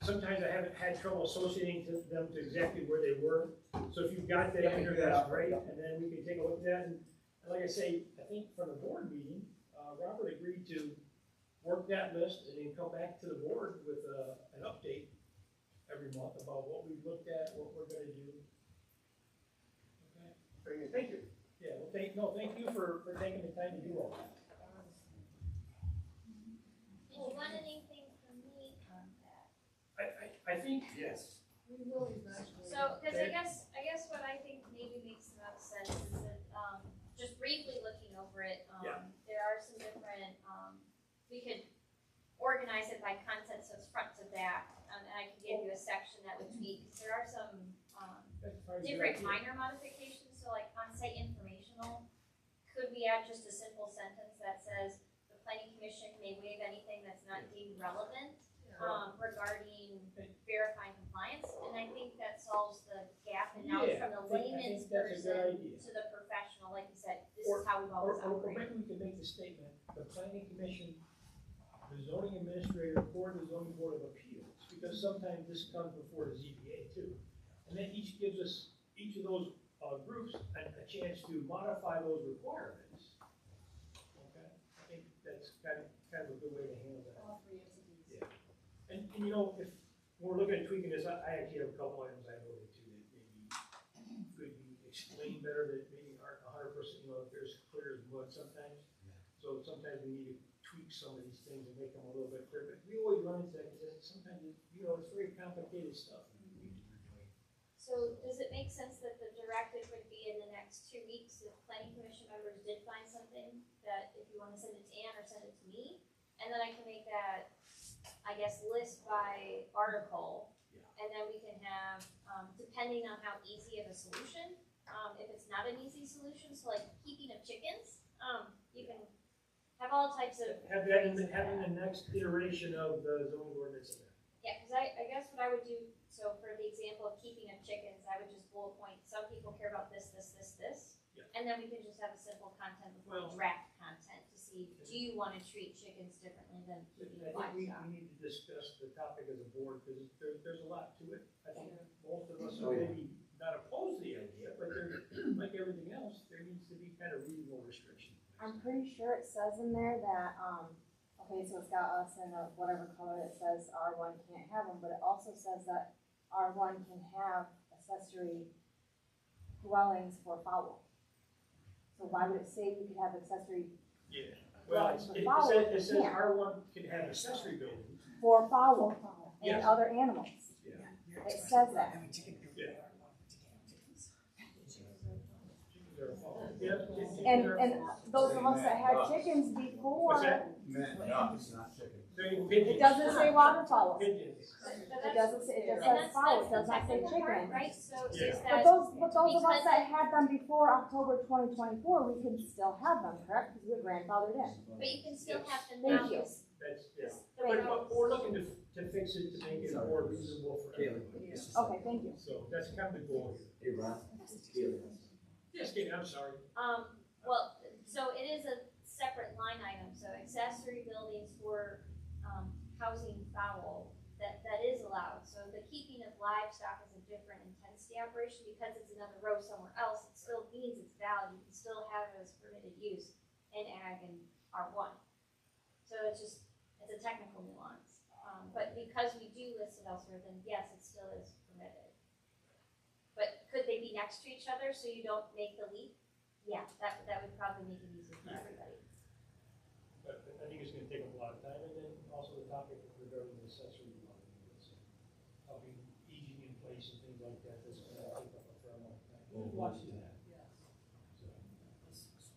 Sometimes I haven't had trouble associating them to exactly where they were. So if you've got that in there, that's great, and then we can take a look at that. And like I say, I think from the board meeting, Robert agreed to work that list and then come back to the board with an update every month about what we've looked at, what we're gonna do. Okay. Very good. Thank you. Yeah, well, thank you for taking the time to do all that. Did you want anything from me on that? I think. Yes. We will eventually. So, because I guess what I think maybe makes the most sense is that, just briefly looking over it, Yeah. there are some different, we could organize it by content, so it's front to back, and I could give you a section that would tweak, 'cause there are some, That's probably a good different idea. minor modifications, so like on-site informational, could we add just a simple sentence that says, the planning commission may waive anything that's not deemed relevant, regarding verifying compliance, and I think that solves the gap, and now it's from the I think layman's that's a good person idea. to the professional, like you said, this is how we've always Or operated. maybe we can make the statement, the planning commission, the zoning administrator, or the zoning board of appeals, because sometimes this comes before the ZBA too. And then each gives us, each of those groups a chance to modify those requirements. Okay, I think that's kind of a good way to handle that. All three entities. Yeah. And if we're looking at tweaking this, I actually have a couple items I noted too that maybe could be explained better, that maybe aren't 100%, they're as clear as mud sometimes. So sometimes we need to tweak some of these things and make them a little bit clearer. But we always run into that because sometimes, it's very complicated stuff. So does it make sense that the directive would be in the next 2 weeks if planning commission members did find something, that if you want to send it to Ann or send it to me, and then I can make that, I guess, list by article, and then we can have, depending on how easy of a solution, if it's not an easy solution, so like keeping of chickens, you can have all types of. Have that in the next iteration of the zoning ordinance in there. Yeah, because I guess what I would do, so for the example of keeping of chickens, I would just bullet point, some people care about this. Yeah. And then we can just have a simple content before Well- draft content to see, do you want to treat chickens differently than keeping I think livestock? we need to discuss the topic as a board because there's a lot to it. I think most of us Oh, are yeah. maybe not opposed to the idea, but like everything else, there needs to be kind of reasonable restriction. I'm pretty sure it says in there that, okay, so it's got us in a whatever color it says R1 can't have them, but it also says that R1 can have accessory dwellings for fowl. So why would it say we could have accessory Yeah. Well, dwellings for it fowl? says, if we can't? R1 can have accessory buildings. For fowl and Yes. other animals. Yeah. It says that. Chickens are a fault. Yeah, chickens And, are a and fault. those of us that had chickens What's before, that? No, it's not chicken. They're it pigeons. doesn't say waterfowl. Pigeons. It doesn't say, it just And says that's fowl, it the does not say technical part, chicken. right? So Yeah. is But that, those of us because that had them before October 2024, we can still have them, correct? Because we're grandfathered in. but you can still Yes. have them Thank now. you. because That's, yeah. the But we're looking to fix it to make it more reasonable for everybody. Okay, thank you. So that's kind of the goal here. Hey, Ron, kidding, I'm sorry. Well, so it is a separate line item, so accessory buildings for, housing fowl, that is allowed. So the keeping of livestock is a different intensity operation because it's another row somewhere else. It still means it's valid. You can still have it as permitted use in ag and R1. So it's a technical nuance. But because we do list it elsewhere, then yes, it still is permitted. But could they be next to each other so you don't make the leap? Yeah, that would probably make it easier for everybody. But I think it's gonna take up a lot of time, and then also the topic regarding the accessory dwelling units, helping easing in place and things like that, that's gonna take up a fair amount of time. We'll watch that.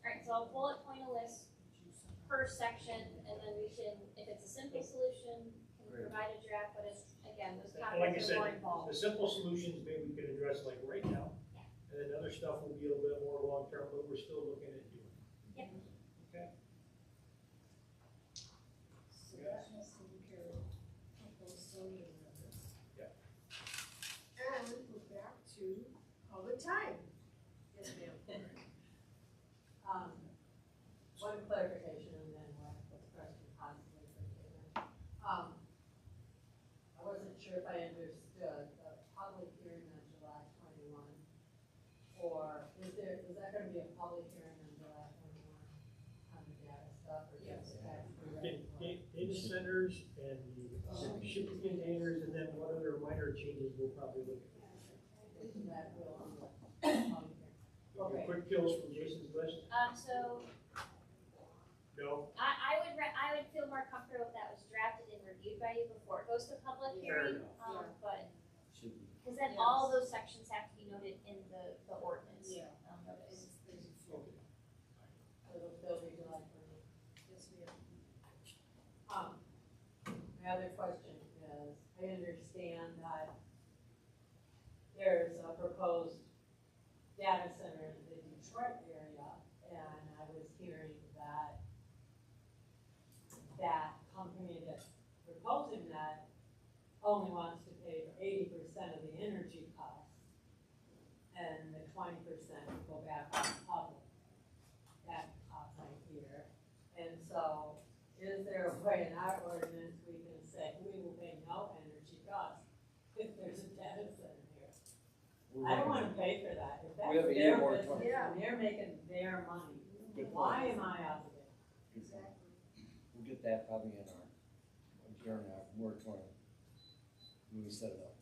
Alright, so I'll bullet point a list per section, and then we can, if it's a simple solution, can provide a draft, but it's, again, those And like I topics said, are more involved. the simple solutions maybe we can address like right now, and then other stuff will be a little bit more long-term, but we're still looking at doing. Yep. Okay? So that has to be carried, proposed zoning amendments. Yeah. And we're back to public time. Yes, ma'am. One clarification and then one question possibly for Caitlin. I wasn't sure if I understood the public hearing on July 21, or is that gonna be a public hearing on July 21 on the data stuff, or just the tax rate? Data centers and the shipping containers, and then what other minor changes we'll probably look at. That will on the public hearing. Okay. Quick kills from Jason's list? So No? I would feel more comfortable if that was drafted and reviewed by you before it goes to public hearing, but, cause then all those sections have to be noted in the ordinance. Yeah. Notice. So it'll still be July 20. Yes, ma'am. My other question is, I understand that there's a proposed data center in the Detroit area, and I was hearing that that company that's proposing that only wants to pay for 80% of the energy costs, and the 20% will go back to the public. That right here. And so, is there a way in our ordinance we can say we will pay no energy costs if there's a data center here? I don't wanna pay for that. If that's We have a their year business moratorium. and they're making their money, Good why point. am I obligated? Exactly. We'll get that probably in our, during our moratorium, when we set it up.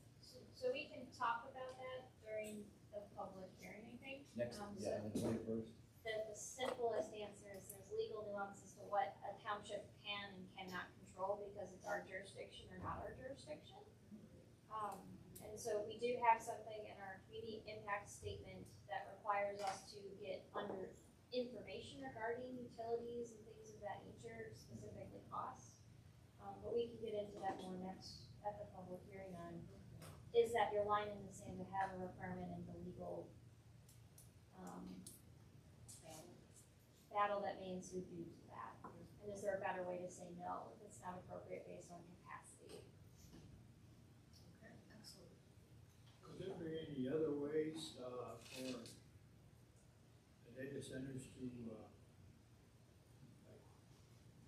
So we can talk about that during the public hearing, I think. Next, So yeah, the 21st. the simplest answer is there's legal nuances to what a township can and cannot control because it's our jurisdiction or not our jurisdiction. And so we do have something in our community impact statement that requires us to get under information regarding utilities and things of that nature, specifically costs. But we can get into that more next at the public hearing on, is that your line in the sand to have a requirement in the legal, battle that may ensue due to that? And is there a better way to say no if it's not appropriate based on capacity? Okay, excellent. Could there be any other ways, for the data centers to, like,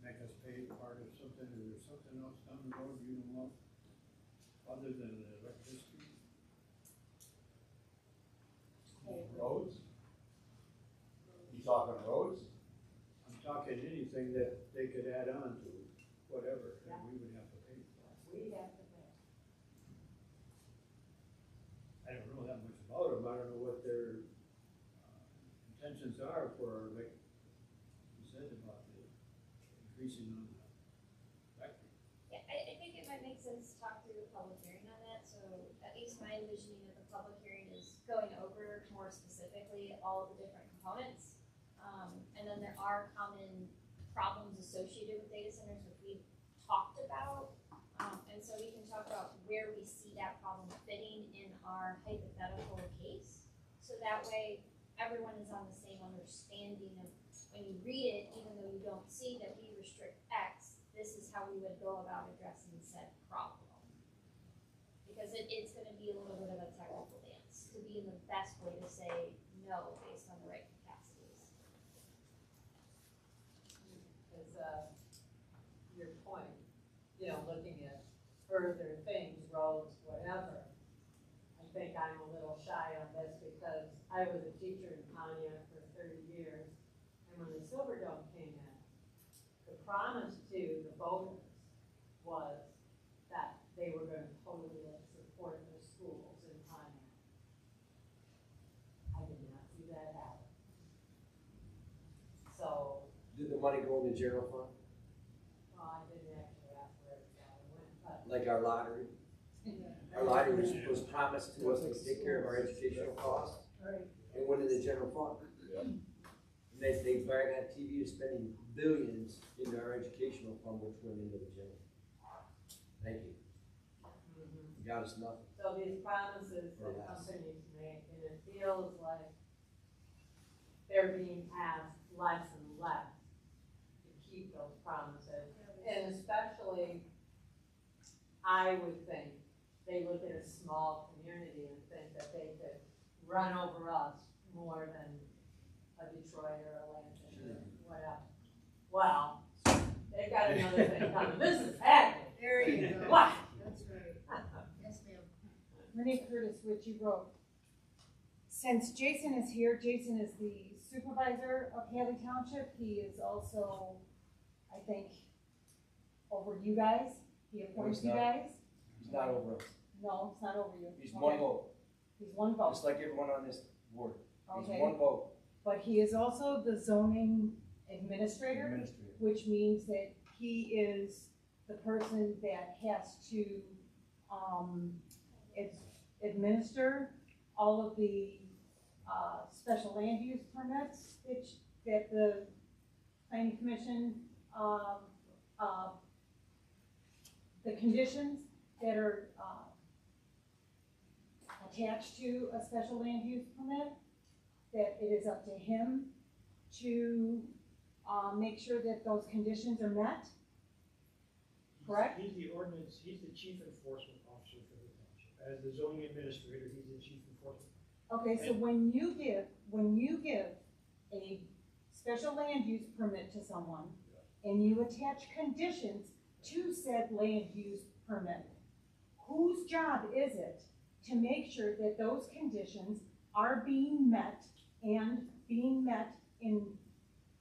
make us pay part of something, or there's something else down the road you don't want, other than the electricity? Roads? You talking roads? I'm talking anything that they could add on to, whatever, and we would have to pay for. We have to pay. I don't know that much about them, I don't know what their intentions are for, like you said about the increasing on the factory. Yeah, I think it might make sense to talk through the public hearing on that, so at least my envisioning of the public hearing is going over more specifically all of the different components. And then there are common problems associated with data centers, which we've talked about. And so we can talk about where we see that problem fitting in our hypothetical case. So that way, everyone is on the same understanding of, when you read it, even though you don't see that we restrict X, this is how we would go about addressing said problem. Because it's gonna be a little bit of a technical dance, to be in the best way to say, no, know based on the right capacities. Is, your point, you know, looking at further things, roads, whatever. I think I'm a little shy on this because I was a teacher in Pontiac for 30 years. And when the Silverdome came in, the promise to the voters was that they were going to totally support the schools in Pontiac. I did not see that happen. So, Did the money go in the general fund, well, I didn't actually ask where it went, but. like our lottery? Our lottery was promised to us to take care of our educational costs, Right. and went in the general fund. And they bragged on TV spending billions in our educational fund, which went into the general. Thank you. You got us nothing. So these promises Or that less. companies make, and it feels like they're being asked less and less to keep those promises. And especially, I would think, they look at a small community and think that they could run over us more than a Detroit or a Lansing or whatever. Well, they've got another thing coming. This is Hadley. There you go. What? That's right. Yes, ma'am. Renee Curtis, which you wrote. Since Jason is here, Jason is the supervisor of Hadley Township. He is also, I think, over you guys. He appoints you not. guys. He's not over us. No, it's not over you. He's Okay. one vote, He's one vote. just like everyone on this board. He's Okay. one vote. But he is also the zoning administrator, Administrator. which means that he is the person that has to, administer all of the, special land use permits that the planning commission, the conditions that are, attached to a special land use permit, that it is up to him to, make sure that those conditions are met. Correct? He's the ordinance, he's the chief enforcement officer for the township. As the zoning administrator, he's the chief enforcement. Okay, so when you give a special land use permit to someone, and you attach conditions to said land use permit, whose job is it to make sure that those conditions are being met, and being met in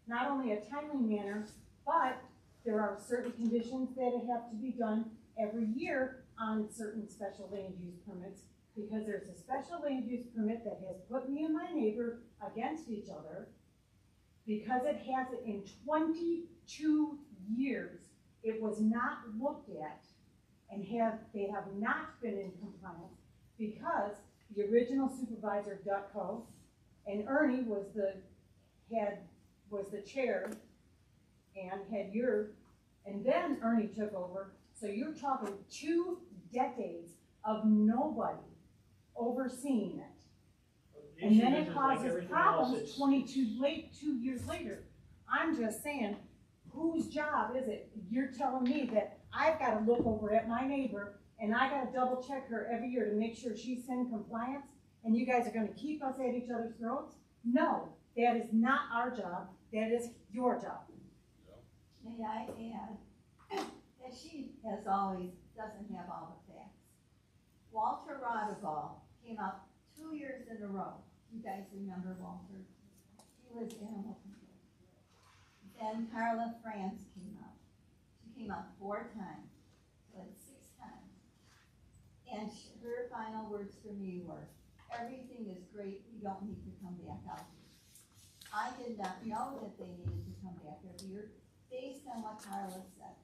not only a timely manner, but there are certain conditions that have to be done every year on certain special land use permits, because there's a special land use permit that has put me and my neighbor against each other, because it has it in 22 years. It was not looked at, and they have not been in compliance, because the original supervisor, Ducko, and Ernie was the chair, and and then Ernie took over. So you're talking 2 decades of nobody overseeing it. The And issue then is it like causes everything problems else, it's- 2 years later. I'm just saying, whose job is it? You're telling me that I've gotta look over at my neighbor, and I gotta double check her every year to make sure she's in compliance, and you guys are gonna keep us at each other's throats? No, that is not our job, that is your job. May I add that she, as always, doesn't have all the facts. Walter Rodegall came up 2 years in a row. You guys remember Walter? He was animal control. Then Carla France came up. She came up 4 times, but 6 times. And her final words for me were, everything is great, we don't need to come back out here. I did not know that they needed to come back every year, based on what Carla said.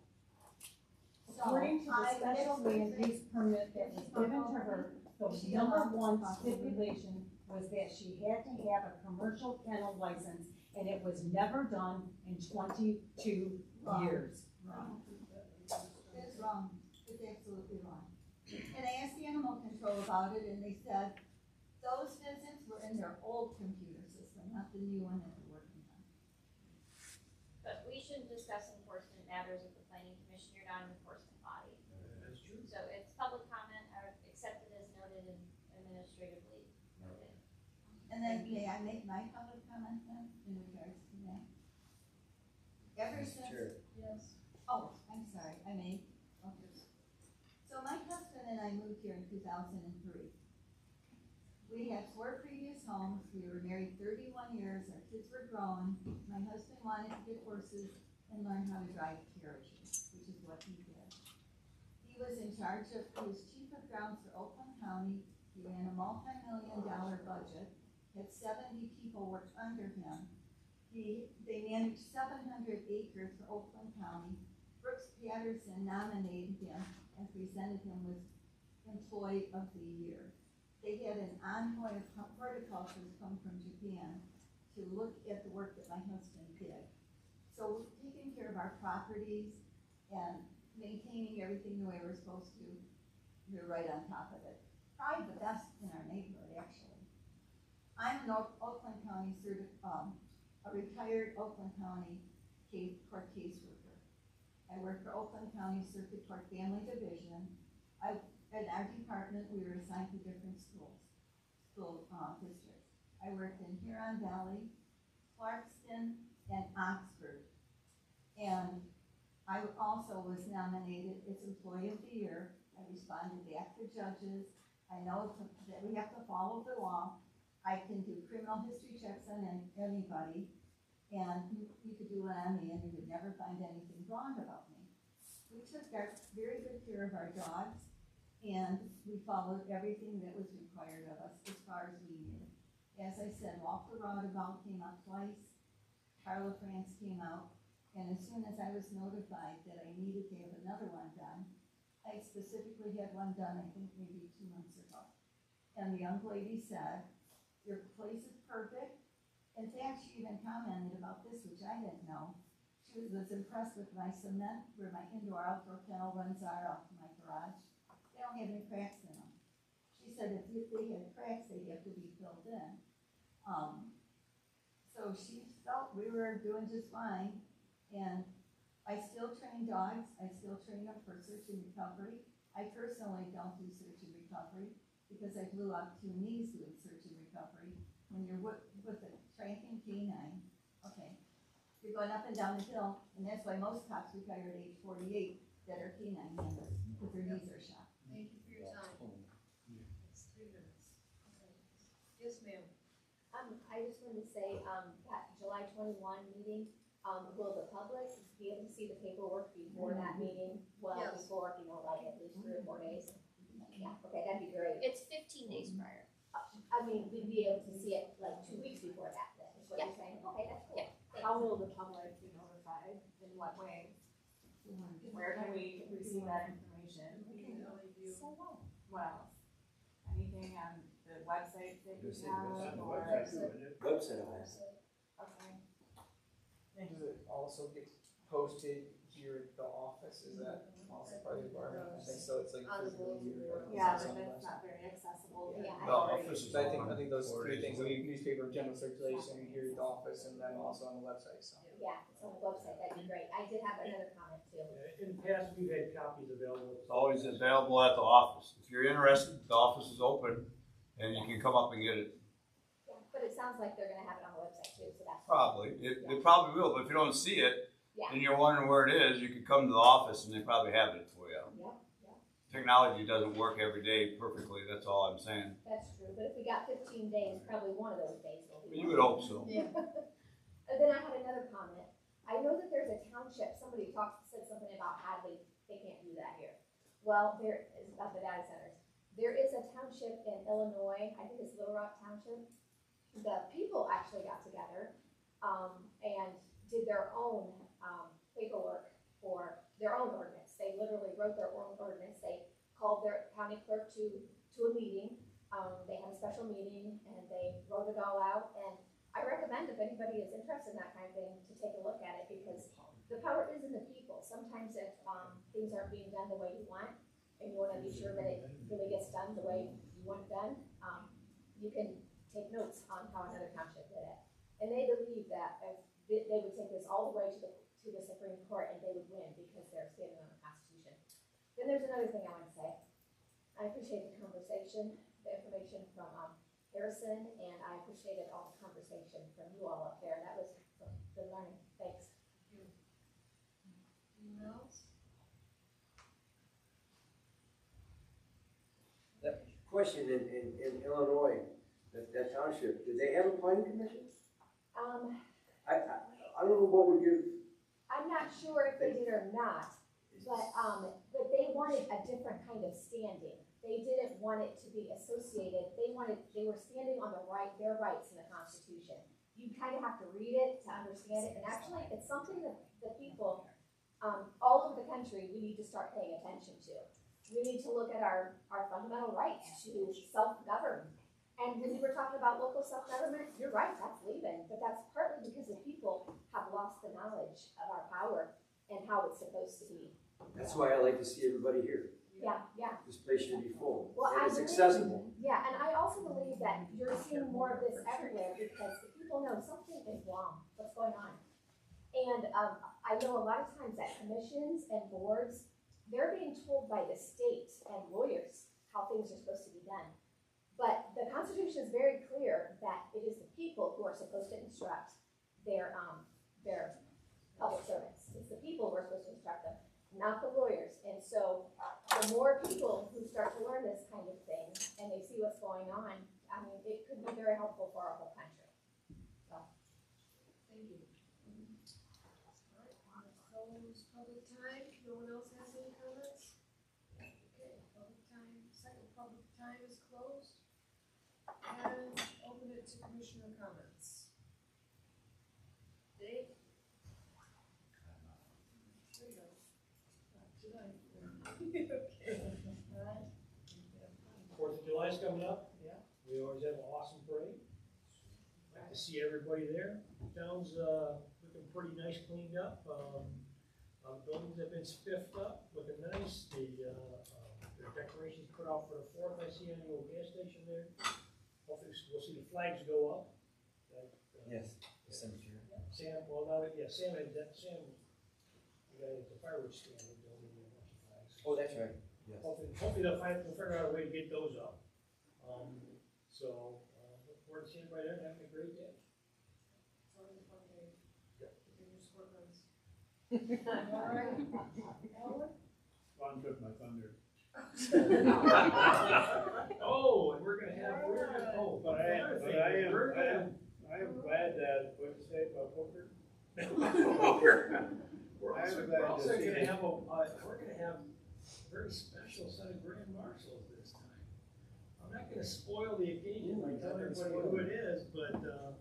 So, According to the I special land use permit that was given to her, the #1 stipulation was that she had to have a commercial kennel license, and it was never done in 22 years. Wrong. It's wrong, it's absolutely wrong. And I asked the animal control about it, and they said, those visits were in their old computer system, not the new one that they're working on. But we shouldn't discuss enforcement matters with the planning commission, you're not an enforcement body. That's true. So it's public comment, or accepted as noted and administratively noted. And And then may I make my public comment then in regards to that? Ever since. Sure. Yes. Oh, I'm sorry, I may. Okay. So my husband and I moved here in 2003. We had 4 previous homes. We were married 31 years. Our kids were grown. My husband wanted to get horses and learn how to drive carriages, which is what he did. He was in charge of, he was chief of grounds for Oakland County. He ran a multi-million-dollar budget, had 70 people work under him. They managed 700 acres for Oakland County. Brooks Patterson nominated him and presented him with Employee of the Year. They had an envoy of horticulturists come from Japan to look at the work that my husband did. So taking care of our properties and maintaining everything the way we're supposed to, we're right on top of it. Probably the best in our neighborhood, actually. I'm an Oakland County a retired Oakland County court caseworker. I work for Oakland County Circuit Court Family Division. In our department, we were assigned to different school districts. I worked in Huron Valley, Clarkston, and Oxford. And I also was nominated as Employee of the Year. I responded back to judges. I know that we have to follow the law. I can do criminal history checks on anybody, and you could do it on me and you would never find anything wrong about me. We took very good care of our dogs, and we followed everything that was required of us as far as we knew. As I said, Walter Rodabout came out twice, Carla France came out, and as soon as I was notified that I needed to have another one done, I specifically had one done, I think maybe 2 months ago. And the young lady said, your place is perfect. In fact, she even commented about this, which I didn't know. She was impressed with my cement, where my indoor-outdoor kennel runs are off my garage. They don't have any cracks in them. She said if they had cracks, they'd have to be filled in. So she felt we were doing just fine. And I still train dogs. I still train them for search and recovery. I personally don't do search and recovery because I blew out 2 knees doing search and recovery. When you're with a tracking canine, okay, you're going up and down the hill, and that's why most cops retire at age 48 that are canine handlers, because their knees are shot. Thank you for your time. It's 3 minutes. Okay. Yes, ma'am. I just wanted to say, that July 21 meeting, will the public be able to see the paperwork before that meeting? Well, Yes. before, like at least 3 or 4 days? Yeah, okay, that'd be great. It's 15 days prior. I mean, we'd be able to see it like 2 weeks before that, then, is what you're saying? Okay, that's cool. How will the public be notified? In what way? Where can we receive that information? Well, anything on the website that you have or? Website on that. Okay. And does it also get posted here at the office? Is that also part of the requirement? I think so, it's like physically here. Yeah, but that's not very accessible. Yeah. No, office is So I think on. those 3 things, Or we newspaper, general circulation, here at the office, and then also on the website, so. Yeah, it's on the website, that'd be great. I did have another comment too. In the past, we've had copies available. It's always available at the office. If you're interested, the office is open and you can come up and get it. Yeah, but it sounds like they're gonna have it on the website too, so that's. Probably. It probably will, but if you don't see it Yeah. and you're wondering where it is, you could come to the office and they probably have it for you. Yeah. Technology doesn't work every day perfectly, that's all I'm saying. That's true, but if we got 15 days, probably one of those days will be. You would hope so. Yeah. And then I had another comment. I know that there's a township, somebody said something about Hadley, they can't do that here. Well, there is about the data centers. There is a township in Illinois, I think it's Little Rock Township. The people actually got together, and did their own, paperwork for their own ordinance. They literally wrote their own ordinance. They called their county clerk to a meeting. They had a special meeting and they wrote it all out. And I recommend if anybody is interested in that kind of thing to take a look at it because the power is in the people. Sometimes if things aren't being done the way you want and you want to be sure that it really gets done the way you want it done, you can take notes on how another township did it. And they believe that if they would take this all the way to the Supreme Court and they would win because they're standing on the Constitution. Then there's another thing I want to say. I appreciate the conversation, the information from Harrison, and I appreciated all the conversation from you all up there. That was good learning. Thanks. Anyone else? That question in Illinois, that township, did they have a planning commission? I don't know what would give. I'm not sure if they did or not, but they wanted a different kind of standing. They didn't want it to be associated. They were standing on their rights in the Constitution. You kind of have to read it to understand it, and actually, it's something that the people all over the country, we need to start paying attention to. We need to look at our fundamental rights to self-govern. And when you were talking about local self-government, you're right, that's leaving, but that's partly because the people have lost the knowledge of our power and how it's supposed to be. That's why I like to see everybody here. Yeah. This place should be full, Well, and it's accessible. Yeah, and I also believe that you're seeing more of this everywhere because the people know something is wrong, what's going on. And I know a lot of times that commissions and boards, they're being told by the state and lawyers how things are supposed to be done. But the Constitution is very clear that it is the people who are supposed to instruct their public servants. It's the people who are supposed to instruct them, not the lawyers. And so the more people who start to learn this kind of thing and they see what's going on, I mean, it could be very helpful for our whole country. So. Thank you. All right, close public time. No one else has any comments? Okay, public time, second public time is closed. And open it to commissioner comments. Dave? There you go. Tonight. Okay. All right. 4th of July's coming up. Yeah. We always have an awesome parade. Like to see everybody there. Town's looking pretty nice, cleaned up. Buildings have been spiffed up, looking nice. The decorations put out for the 4th. I see on the old gas station there. Hopefully we'll see the flags go up. Yes, the cemetery. Sam, well, now, yeah, Sam, the guy at the fireworks stand, they donated a bunch of flags. Oh, that's right, yes. Hopefully they'll figure out a way to get those up. Look forward to seeing everybody there and having a great day. It's always a fun day. Yep. Doing your sport runs. All right. Alan? Ron took my thunder. Oh, and we're gonna have, But I am glad that, what did you say about poker? We're also gonna have a very special set of grand marshals this time. I'm not gonna spoil the occasion by telling everybody who it is, but it'll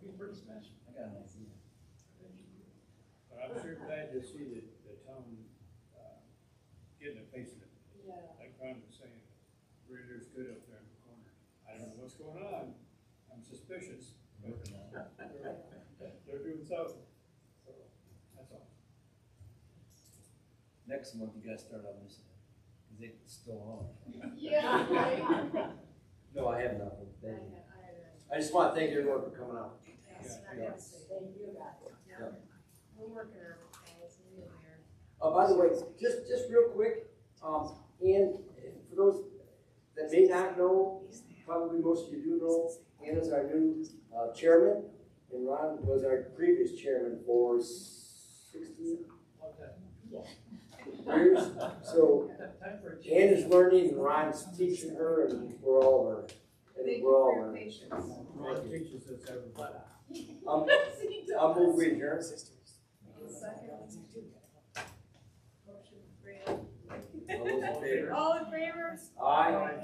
be pretty special. I got an idea. But I'm sure glad to see the town getting a facelift. Yeah. Like Ron was saying, Raider's good up there in the corner. I don't know what's going on. I'm suspicious. But they're doing something. So that's all. Next month, you guys start on this, because it's still on. Yeah. No, I have nothing. Thank you. I just want to thank everyone for coming out. Yes, Yeah. Thank you, guys. Yeah. We're working on it, guys. We're in there. By the way, just real quick, and for those that may not know, probably most of you do know, Anna's our new chairman, and Ron was our previous chairman for 16 years. So Anna's learning, and Ron's teaching her, and we're all learning. Thank We're all you for your learning. patience. Ron teaches us everybody. I'll move with her. Second. Motion, Fran. All those in favor? All in favor? Aye.